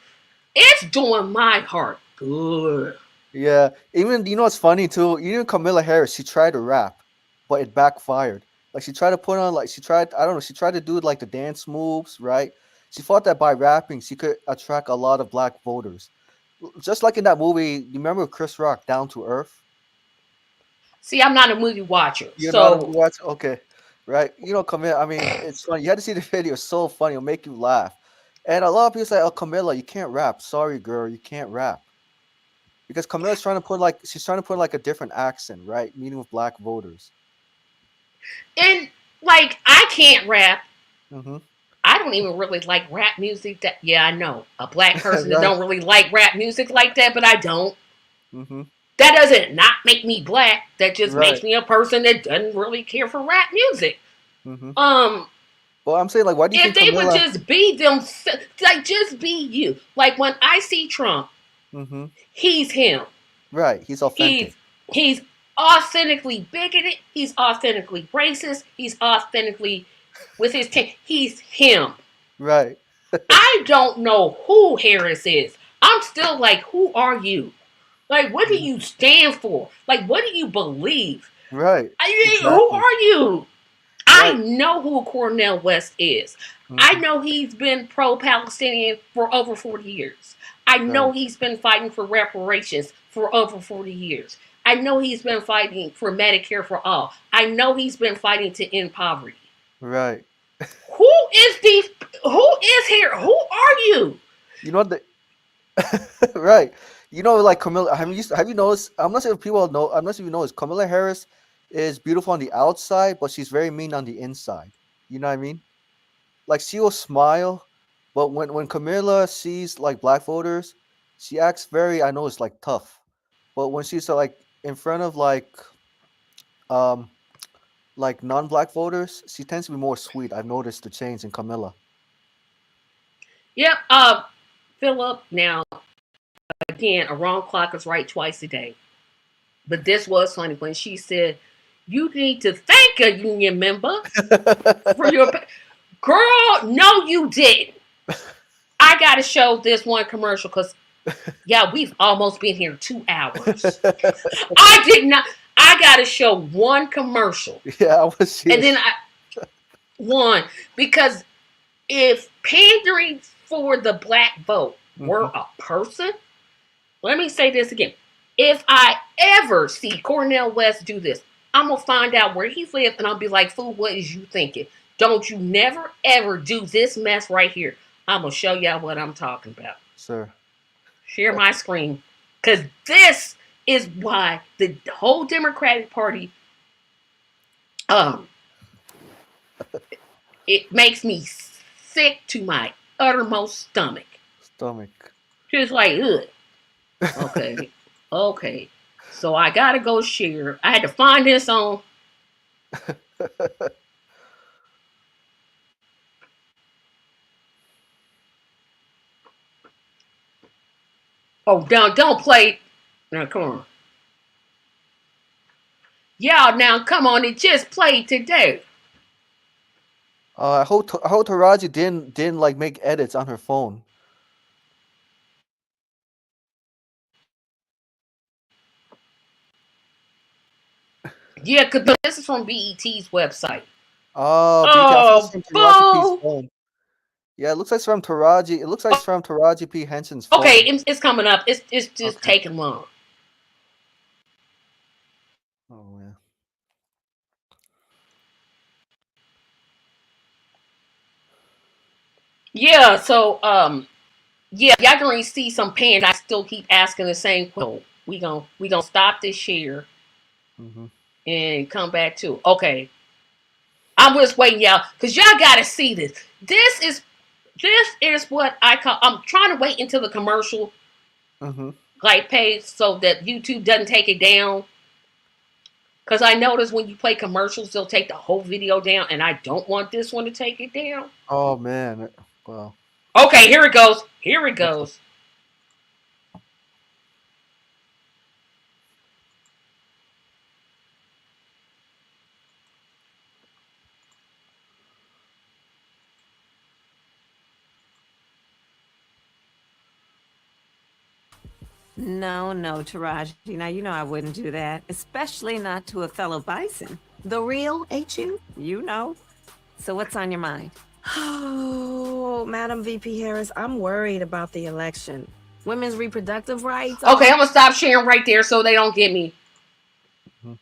it's doing my heart good. Yeah, even what's funny too. Even Camilla Harris, she tried to rap, but it backfired. Like she tried to put on like she tried. I don't know. She tried to do like the dance moves, right? She thought that by rapping, she could attract a lot of black voters. Just like in that movie, you remember Chris Rock, Down to Earth? See, I'm not a movie watcher, You're not a so watch, okay, right? Camilla. I mean, it's funny. You had to see the video. It's so funny. It'll make you laugh. And a lot of people say, "Oh, Camilla, you can't rap. Sorry, girl, you can't rap." Because Camilla's trying to put like she's trying to put like a different accent, right? Meaning with black voters. and like I can't rap. Mm-hmm. I don't even really like rap music. That yeah, I know a black person that Right. don't really like rap music like that, but I don't. Mm-hmm. That doesn't not make me black. That just Right. makes me a person that doesn't really care for rap music. Mm-hmm. Um, Well, I'm saying like, why do you if think they would Camilla? just be them, like just be you. Like when I see Trump, Mm-hmm. he's him. Right. He's authentic. He's he's authentically bigoted. He's authentically racist. He's authentically with his he's him. Right. I don't know who Harris is. I'm still like, who are you? Like, what do Mhm. you stand for? Like, what do you believe? Right. I mean, who Exactly. are you? I Right. know who Cornel West is. I Mm-hmm. know he's been pro Palestinian for over 40 years. I know Right. he's been fighting for reparations for over 40 years. I know he's been fighting for Medicare for all. I know he's been fighting to end poverty. Right. Who is these? Who is here? Who are you? You know the right. Like Camilla. Have you noticed? I'm not sure if people know. I'm not sure if you notice. Camilla Harris is beautiful on the outside, but she's very mean on the inside. You know what I mean? Like she will smile, but when Camilla sees like black voters, she acts very, I know it's like tough, but when she's like in front of um like non-black voters, she tends to be more sweet. I've noticed the change in Camilla. Yep. Philip. Now again, a wrong clock is right twice a day. But this was funny when she said, "You need to thank a union member for your." Girl, no, you didn't. I got to show this one commercial because, yeah, we've almost been here 2 hours. I did not. I got to show one commercial. Yeah, I was And then serious. one, because if pandering for the black vote were Hmm. a person, let me say this again. If I ever see Cornel West do this, I'm going to find out where he lives and I'll be like, fool, what is you thinking? Don't you never ever do this mess right here. I'm going to show y'all what I'm talking about. Sir. Share my screen. Because this is why the whole Democratic Party, um, it makes me sick to my uttermost stomach. Stomach. Just like, ugh. Okay. Okay. So I gotta go share. I had to find this on. Oh, don't play. Now come on. Yeah, now come on. It just played today. I hope Taraji didn't like make edits on her phone. Yeah, cause this is from BET's website. Oh, BT, I think it's Oh, from Taraji P's boo. phone. Yeah, it looks like it's from Taraji. It looks like it's from Taraji P Henson's Okay, phone. it's coming up. It's just Okay. taking long. Oh yeah. Yeah. So yeah, y'all gonna see some pan. I still keep asking the same question. We gonna stop this share Hmm. and come back to. Okay, I'm just waiting, y'all, because y'all gotta see this. This is what I call. I'm trying to wait until the commercial Hmm. like pays so that YouTube doesn't take it down. Because I notice when you play commercials, they'll take the whole video down, and I don't want this one to take it down. Oh man. Well. Okay, here it goes. Here it Okay. goes. No, no, Taraji. Now, you know I wouldn't do that, especially not to a fellow bison. The real, ain't you? You know. So, what's on your mind? Oh, Madam VP Harris, I'm worried about the election. Women's reproductive rights, Okay, all. I'm gonna stop sharing right there so they don't get me. Mhm.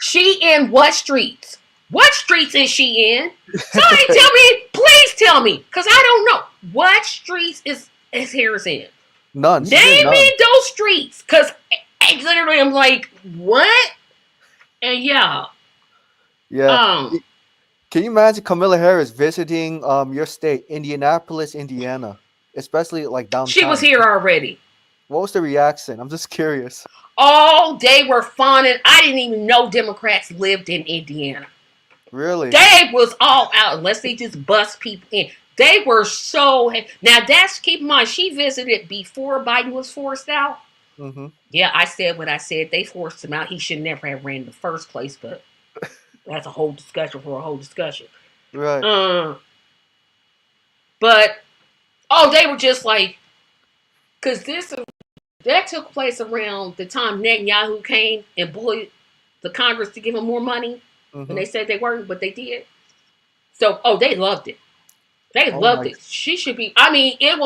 She in what streets? What streets is she in? Somebody tell me, please tell me, cause I don't know. What streets is Harris in? None. She's in Name none. me those streets, cause I literally am like, what? And yeah, Yeah. um, Can you imagine Camilla Harris visiting your state, Indianapolis, Indiana, especially like she was downtown? here already. What was the reaction? I'm just curious. All they were fawning. I didn't even know Democrats lived in Indiana. Really? They was all out unless they just bust people in. They were so now. That's keep in mind. She visited before Biden was forced out. Mm-hmm. Yeah, I said what I said. They forced him out. He should never have ran in the first place. But that's a whole discussion for a whole discussion. Right. Uh, but oh, they were just like because this that took place around the time Netanyahu came and bullied the Congress to give him more money, and Mm-hmm. they said they weren't, but they did. So oh, they loved it. They Oh loved my. it. She should be. I mean, it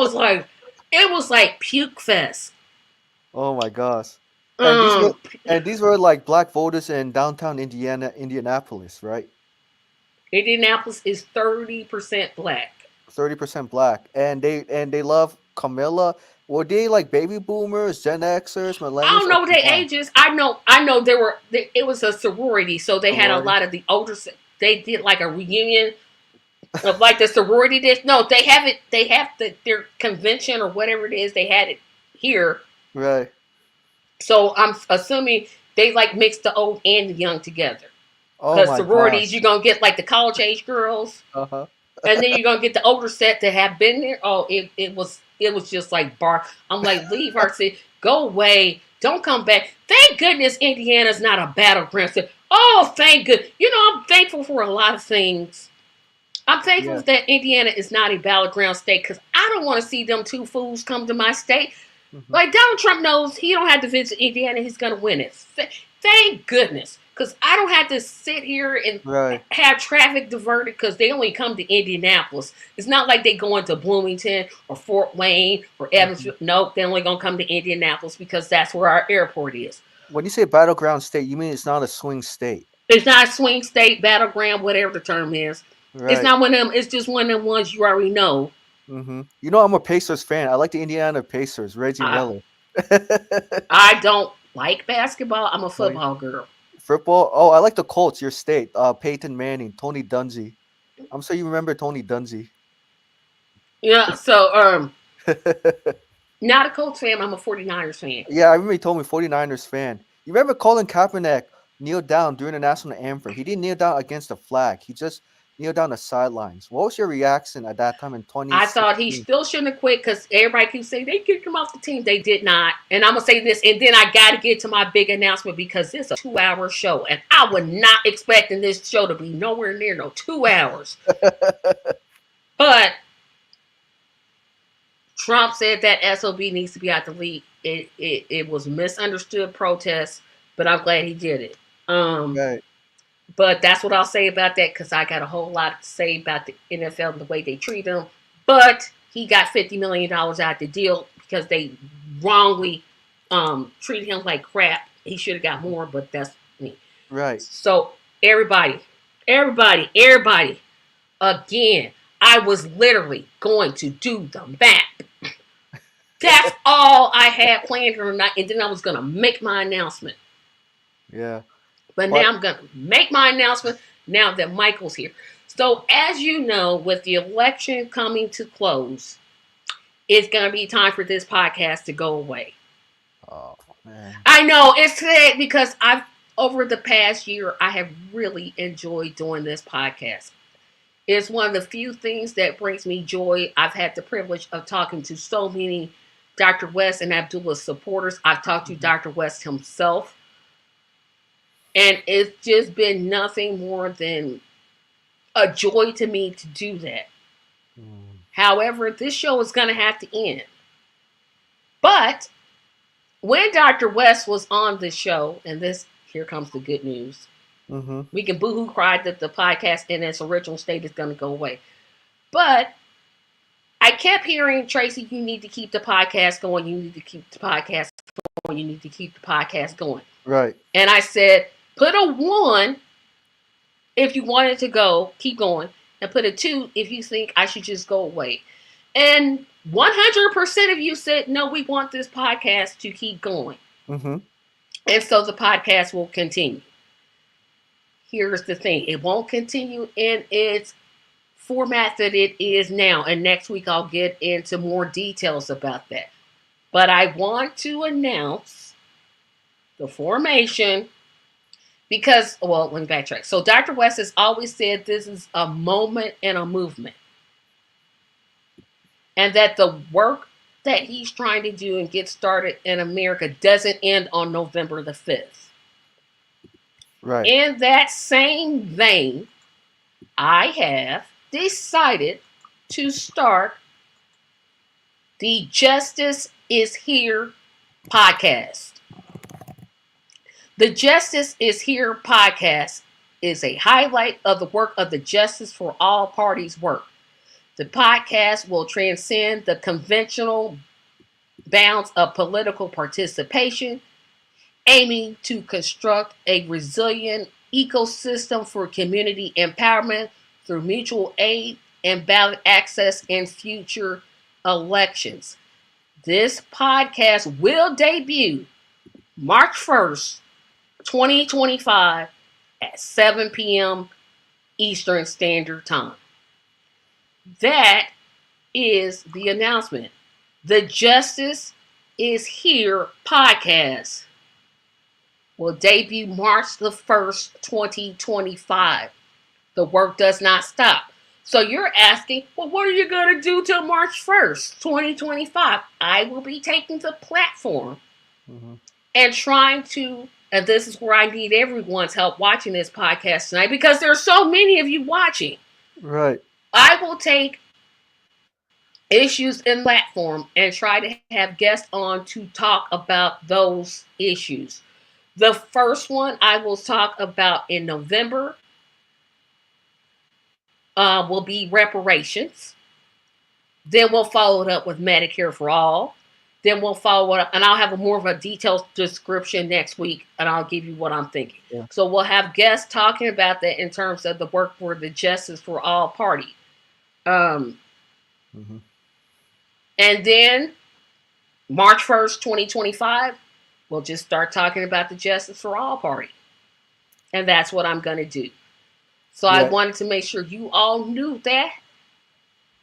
was like puke fest. Oh my gosh. And these were Um, and these were like black voters in downtown Indiana, Indianapolis, right? Indianapolis is 30% black. 30% black, and they love Camilla. Were they like baby boomers, Gen Xers, I millennials, don't or know their combined? ages. I know there were. It was a sorority, so they had a Sorority. lot of the older. They did like a reunion of like the sorority dish. No, they have it. They have their convention or whatever it is. They had it here. Right. So I'm assuming they like mixed the old and the young together. Oh Because my sororities, gosh. you're gonna get like the college age girls, Uh huh. and then you're gonna get the older set that have been there. Oh, it was just like bar. I'm like, leave our city, go away, don't come back. Thank goodness Indiana's not a battleground state. Oh, thank good. I'm thankful for a lot of things. I'm thankful Yeah. that Indiana is not a battleground state because I don't want to see them two fools come to my state. Hmm. Like Donald Trump knows he don't have to visit Indiana, he's gonna win it. Thank goodness, because I don't have to sit here and Right. have traffic diverted because they only come to Indianapolis. It's not like they go into Bloomington or Fort Wayne or Hmm. Evansville. Nope, they're only gonna come to Indianapolis because that's where our airport is. When you say battleground state, you mean it's not a swing state, It's not a swing state, battleground, whatever the term is. It's right? not one of them. It's just one of them ones you already know. Hmm. You know, I'm a Pacers fan. I like the Indiana Pacers. Reggie I Miller. I don't like basketball. I'm a Oh, yeah. football girl. Football. Oh, I like the Colts. Your state. Peyton Manning, Tony Dungy. I'm sure you remember Tony Dungy. Yeah. So Not a Colts fan. I'm a 49ers fan. Yeah, I remember he told me 49ers fan. You remember Colin Kaepernick kneeled down during the national anthem? He didn't kneel down against the flag. He just kneeled down the sidelines. What was your reaction at that time in I thought he 2016? still shouldn't have quit because everybody keeps saying they kicked him off the team. They did not. And I'm going to say this, and then I got to get to my big announcement because this is a 2-hour show, and I was not expecting this show to be nowhere near no 2 hours. But Trump said that SOB needs to be out the league. It was misunderstood protest, but I'm glad he did it. Right. But that's what I'll say about that because I got a whole lot to say about the NFL and the way they treat him. But he got $50 million out of the deal because they wrongly treated him like crap. He should have got more, but that's me. Right. So everybody, again, I was literally going to do the map. That's all I had planned for tonight, and then I was gonna make my announcement. Yeah. But now I'm gonna make my announcement now that Michael's here. So as you know, with the election coming to close, it's gonna be time for this podcast to go away. Oh man. I know it's sad because I've over the past year I have really enjoyed doing this podcast. It's one of the few things that brings me joy. I've had the privilege of talking to so many Dr. West and Abdullah's supporters. I've talked to Dr. West himself. And it's just been nothing more than a joy to me to do that. However, this show is going to have to end. But when Dr. West was on the show, and here comes the good news. We can boo-hoo cry that the podcast in its original state is going to go away. But I kept hearing, Tracy, you need to keep the podcast going. You need to keep the podcast going. You need to keep the podcast going. Right. And I said, put a 1 if you wanted to go, keep going. And put a 2 if you think I should just go away. And 100% of you said, no, we want this podcast to keep going. And so the podcast will continue. Here's the thing. It won't continue in its format that it is now. And next week I'll get into more details about that. But I want to announce the formation because, well, let me backtrack. So Dr. West has always said this is a moment and a movement. And that the work that he's trying to do and get started in America doesn't end on November the 5th. Right. In that same vein, I have decided to start the Justice is Here podcast. The Justice is Here podcast is a highlight of the work of the Justice for All Parties work. The podcast will transcend the conventional bounds of political participation, aiming to construct a resilient ecosystem for community empowerment through mutual aid and ballot access in future elections. This podcast will debut March 1st, 2025 at 7 p.m. Eastern Standard Time. That is the announcement. The Justice is Here podcast will debut March the 1st, 2025. The work does not stop. So you're asking, well, what are you going to do till March 1st, 2025? I will be taking the platform and trying to, and this is where I need everyone's help watching this podcast tonight because there are so many of you watching. Right. I will take issues in platform and try to have guests on to talk about those issues. The first one I will talk about in November will be reparations. Then we'll follow it up with Medicare for All. Then we'll follow it up, and I'll have more of a detailed description next week, and I'll give you what I'm thinking. Yeah. So we'll have guests talking about that in terms of the work for the Justice for All Party. And then March 1st, 2025, we'll just start talking about the Justice for All Party. And that's what I'm going to do. So I wanted to make sure you all knew that.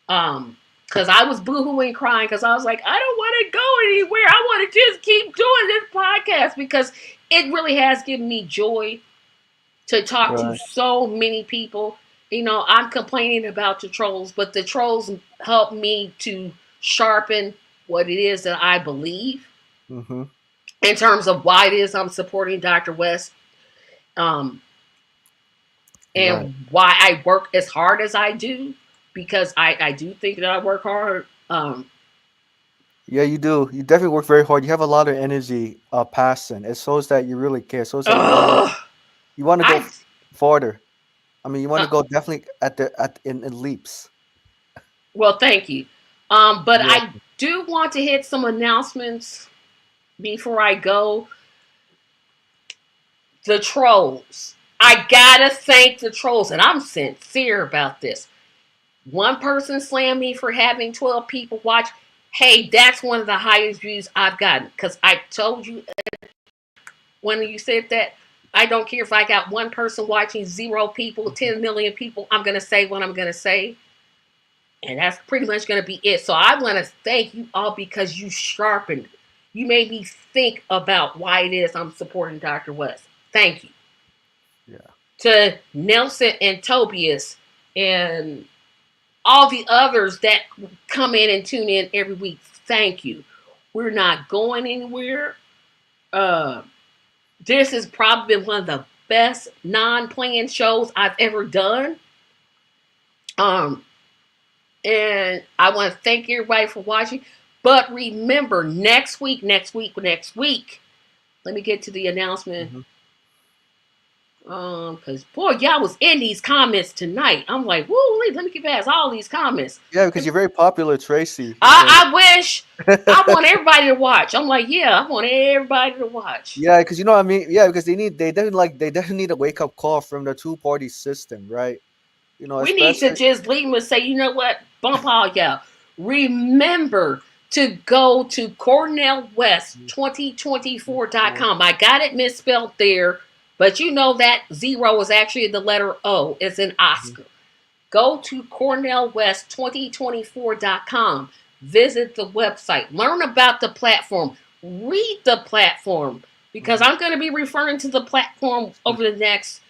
Because because I was boohooing crying because I was like, I don't want to go anywhere. I want to just keep doing this podcast because it really has given me joy to talk to Right. so many people. You know, I'm complaining about the trolls, but the trolls help me to sharpen what it is that I believe Mm-hmm. in terms of why it is I'm supporting Dr. West, um, Right. and why I work as hard as I do, because I do think that I work hard. Yeah, you do. You definitely work very hard. You have a lot of energy, passion. It shows that you really care. It shows that Ugh, you want to go I farther. I mean, you want uh, to go definitely in leaps. well, thank you. But You're I welcome. do want to hit some announcements before I go. The trolls. I gotta thank the trolls, and I'm sincere about this. One person slammed me for having 12 people watch. Hey, that's one of the highest views I've gotten. Because I told you when you said that, I don't care if I got one person watching, 0 people, 10 million people, I'm going to say what I'm going to say. And that's pretty much going to be it. So I want to thank you all because you sharpened. You made me think about why it is I'm supporting Dr. West. Thank you. Yeah. To Nelson and Tobias and all the others that come in and tune in every week, thank you. We're not going anywhere. Uh, this has probably been one of the best non-playing shows I've ever done. Um, and I want to thank everybody for watching. But remember, next week, let me get to the announcement. Hmm. Because boy, y'all was in these comments tonight. I'm like, woo, let me get past all these comments. Yeah, because you're very popular, Tracy. So I wish I want everybody to watch. I'm like, yeah, I want everybody to watch. yeah, because you know what I mean. Yeah, because they definitely need a wake up call from the two party system, right? You know, We need to especially. just leave them and say, you know what? Bump all y'all. Remember to go to CornelWest2024.com. I got it misspelled there, but you know that zero is actually the letter O. It's an Mhm. Oscar. Go to CornelWest2024.com. Visit the website. Learn about the platform. Read the platform because Mhm. I'm going to be referring to the platform over the next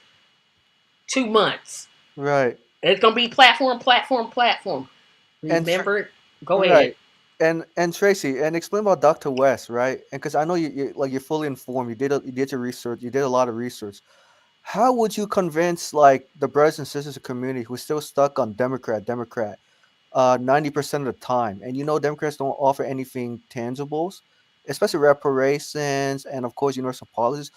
2 months. Right. It's going to be platform. And Remember, go ahead. right. And Tracy, and explain about Dr. West, right? And because I know you like you're fully informed. You did your research. You did a lot of research. How would you convince like the brothers and sisters of the community who's still stuck on Democrat, 90% of the time, and you know Democrats don't offer anything tangibles, especially reparations and of course universal policies.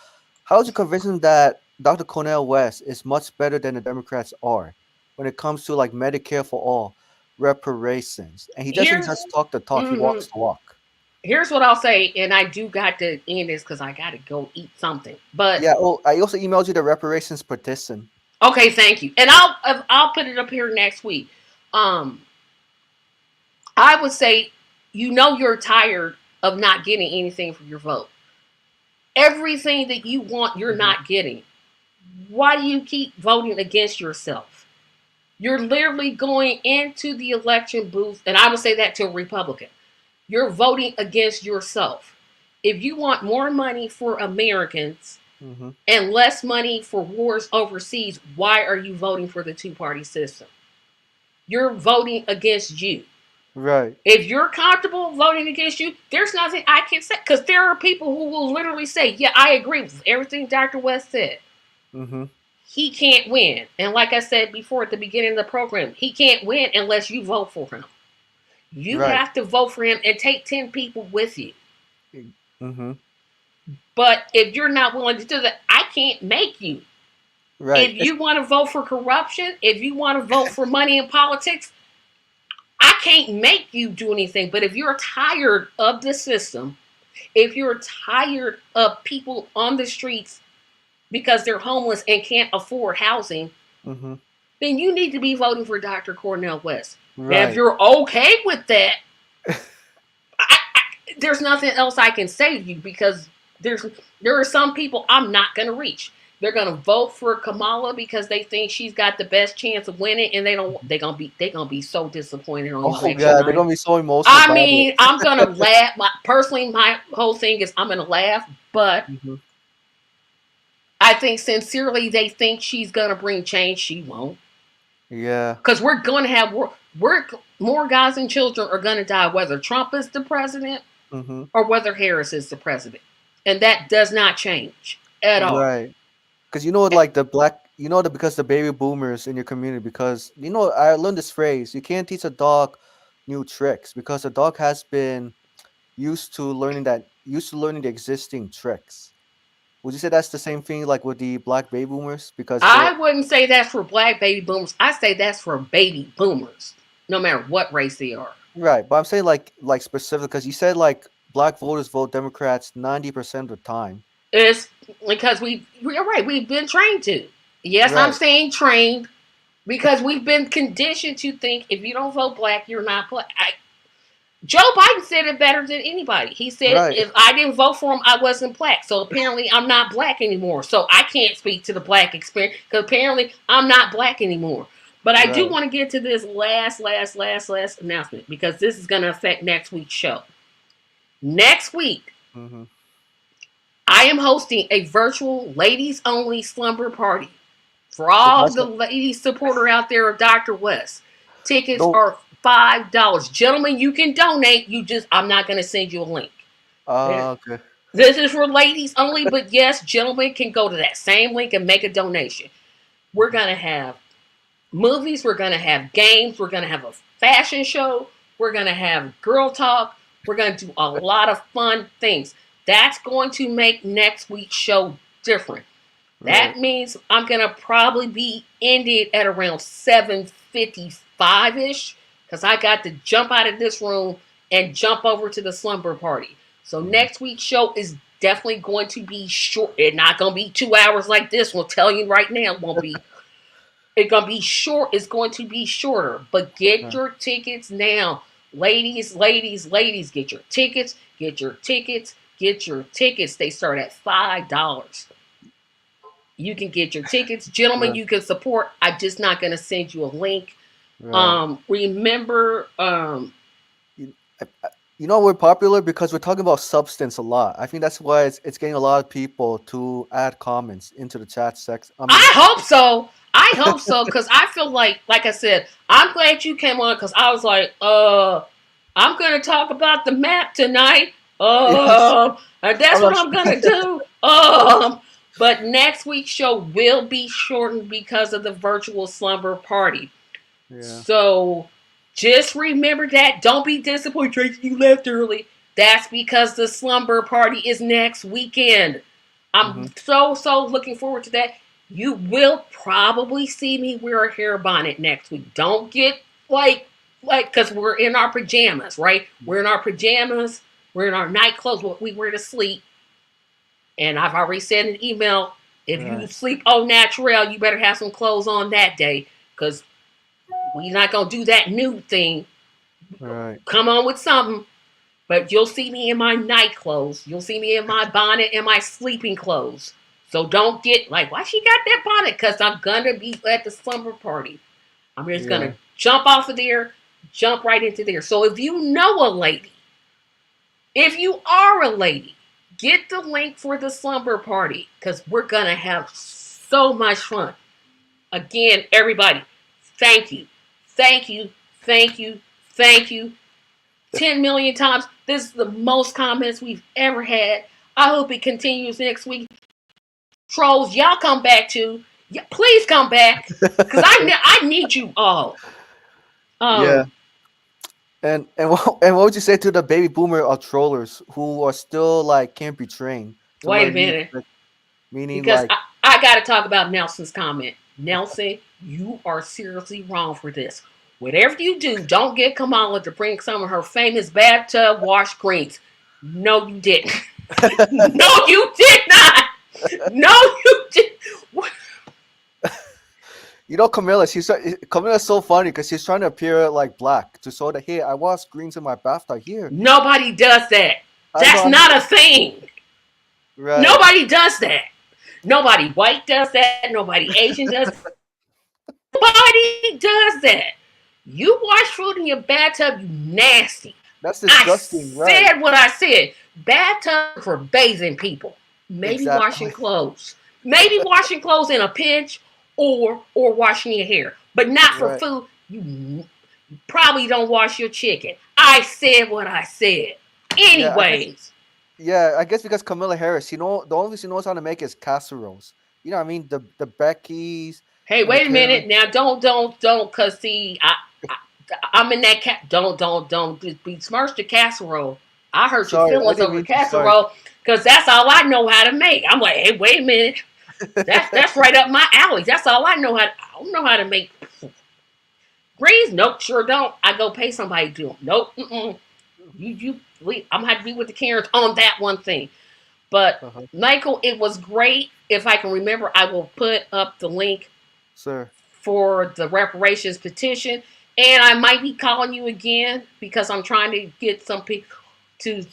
How would you convince them that Dr. Cornel West is much better than the Democrats are when it comes to like Medicare for all, reparations, and he doesn't Here's just talk the talk; he mm, walks the walk. here's what I'll say, and I do got to end this because I got to go eat something. But Yeah. Oh, I also emailed you the reparations petition. okay, thank you, and I'll put it up here next week. Um, I would say, you know, you're tired of not getting anything for your vote. Everything that you want, you're Hmm. not getting. Why do you keep voting against yourself? You're literally going into the election booth, and I would say that to a Republican. You're voting against yourself. If you want more money for Americans Hmm. and less money for wars overseas, why are you voting for the two-party system? You're voting against you. Right. If you're comfortable voting against you, there's nothing I can say. Because there are people who will literally say, yeah, I agree with everything Dr. West said. Hmm. He can't win. And like I said before at the beginning of the program, he can't win unless you vote for him. You Right. have to vote for him and take 10 people with you. Hmm. But if you're not willing to do that, I can't make you. Right. If you want to vote for corruption, if you want to vote for money in politics, I can't make you do anything. But if you're tired of the system, if you're tired of people on the streets because they're homeless and can't afford housing, Hmm. then you need to be voting for Dr. Cornel West. Now, if Right. you're okay with that, there's nothing else I can say to you because there's there are some people I'm not going to reach. They're gonna vote for Kamala because they think she's got the best chance of winning, and they gonna be so disappointed on Oh election god, they're night. gonna be so emotional I about it. mean, I'm gonna laugh. Personally, my whole thing is I'm gonna laugh, but Hmm. I think sincerely they think she's gonna bring change. She won't, Yeah. because we're gonna have more guys and children are gonna die whether Trump is the president Hmm. or whether Harris is the president, and that does not change at all. Right. Because like the black, because the baby boomers in your community, because I learned this phrase: you can't teach a dog new tricks because the dog has been used to learning the existing tricks. Would you say that's the same thing like with the black baby boomers? Because they're I wouldn't say that's for black baby boomers. I say that's for baby boomers, no matter what race they are. right, but I'm saying like specific because you said like black voters vote Democrats 90% of the time. It's because we're right. We've been trained to. Yes, I'm Right, saying trained because we've been conditioned to think if you don't vote black, you're not black. Joe Biden said it better than anybody. He said right, if I didn't vote for him, I wasn't black. So apparently, I'm not black anymore. So I can't speak to the black experience because apparently I'm not black anymore. But I do right. want to get to this last announcement because this is going to affect next week's show. Next week, Hmm. I am hosting a virtual ladies only slumber party for So all that's the ladies supporter out there of Dr. West. Tickets no. are $5. Gentlemen, you can donate. I'm not going to send you a link. Okay. This is for ladies only, but yes, gentlemen can go to that same link and make a donation. We're going to have movies, we're going to have games, we're going to have a fashion show, we're going to have girl talk, we're going to do a lot of fun things. That's going to make next week's show different. Right. That means I'm going to probably be ended at around 7:55ish because I got to jump out of this room and jump over to the slumber party. So next week's show is definitely going to be short. It's not going to be 2 hours like this. We'll tell you right now, it won't be. It's going to be short. It's going to be shorter. But get Yeah. your tickets now. Ladies, ladies, ladies, get your tickets. Get your tickets. Get your tickets. They start at $5. You can get your tickets. Gentlemen, Right. you can support. I'm just not going to send you a link. Right. Remember, You, we're popular because we're talking about substance a lot. I think that's why it's getting a lot of people to add comments into the chat section. I mean, I hope so. I hope so because I feel like I said, I'm glad you came on because I was like, I'm going to talk about the map tonight. yes, And that's I'm what not I'm sure. going to do. But next week's show will be shortened because of the virtual slumber party. Yeah. So just remember that. Don't be disappointed, Tracy, you left early. That's because the slumber party is next weekend. Hmm. I'm so looking forward to that. You will probably see me wear a hair bonnet next week. Don't get because we're in our pajamas, right? We're in our pajamas. We're in our night clothes, what we wear to sleep. And I've already said in an email, if you Right. sleep au naturel, you better have some clothes on that day because we're not going to do that new thing. Right. Come on with something. But you'll see me in my night clothes. You'll see me in my bonnet and my sleeping clothes. So don't get like, why she got that bonnet? Because I'm going to be at the slumber party. I'm just going Yeah. to jump off of there, jump right into there. So if you know a lady, if you are a lady, get the link for the slumber party because we're going to have so much fun. Again, everybody, thank you. Thank you. Thank you. Thank you. 10 million times. This is the most comments we've ever had. I hope it continues next week. Trolls, y'all come back too. Yeah, please come back because I need you all. Yeah. Um, And what would you say to the baby boomer trollers who are still like can't be trained to Wait a learn new minute, tricks? Meaning because like I got to talk about Nelson's comment. Nelson, you are seriously wrong for this. Whatever you do, don't get Kamala to bring some of her famous bathtub wash creams. No, you didn't. No, you did not. No, you did. Camilla's so funny because she's trying to appear like black to show that hey, I wash greens in my bathtub here. Nobody does that. I know That's I'm not a thing. right. Nobody does that. Nobody white does that. Nobody Asian does. Nobody does that. You wash food in your bathtub, you nasty. That's I disgusting, right? said what I said. Bathtub for bathing people. Maybe washing Exactly. clothes. Maybe washing clothes in a pinch or washing your hair. But not for Right. food. You probably don't wash your chicken. I said what I said. Yeah, I guess. Anyways. Yeah, I guess because Camilla Harris, the only thing she knows how to make is casseroles. You know what I mean? The Beckys Hey, and the wait a Karen. minute. Now don't cause see I'm in that cat. Don't besmirch the casserole. I hurt your Sorry, I feelings didn't over the mean to. Sorry. casserole because that's all I know how to make. I'm like, hey, wait a minute. That's right up my alley. That's all I know how. I don't know how to make greens. Nope, sure don't. I go pay somebody to do them. Nope. I'm gonna have to be with the Karens on that one thing. But Uh-huh. Michael, it was great. If I can remember, I will put up the link Sir. for the reparations petition. And I might be calling you again because I'm trying to get some people to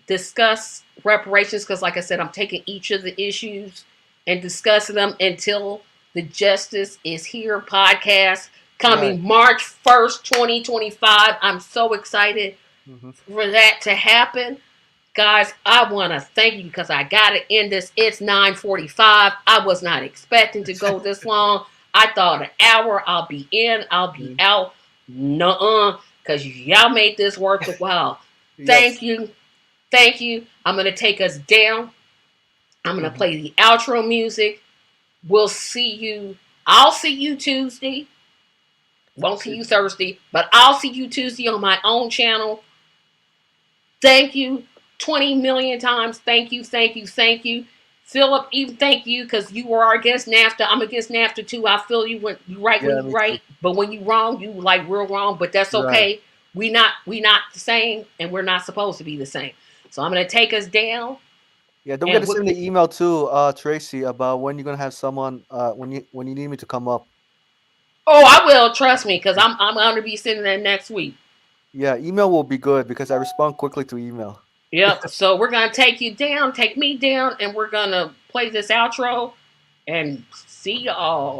discuss reparations. Because, like I said, I'm taking each of the issues and discussing them until the Justice is Here podcast Right. coming March 1st, 2025. I'm so excited Hmm. for that to happen. Guys, I want to thank you because I got to end this. It's 9:45. I was not expecting to go this long. I thought an hour, I'll be in, I'll be out. Nuh-uh, because y'all made this worth the while. Thank Yes. you. Thank you. I'm going to take us down. I'm going to Hmm. play the outro music. We'll see you. I'll see you Tuesday. Won't see you Thursday, but I'll see you Tuesday on my own channel. Thank you 20 million times. Thank you, thank you, thank you. Philip, even thank you because you were our guest NAFTA. I'm against NAFTA too. I feel you when you right when Yeah, you me too. right, but when you wrong, you like real wrong. But that's Right. okay. We not the same, and we're not supposed to be the same. So I'm gonna take us down, Yeah, don't forget and to send the email too, Tracy, about when you're gonna have someone when you need me to come up. oh, I will trust me because I'm gonna be sending that next week. Yeah, email will be good because I respond quickly to email. Yep. So we're gonna take you down, take me down, and we're gonna play this outro and see y'all.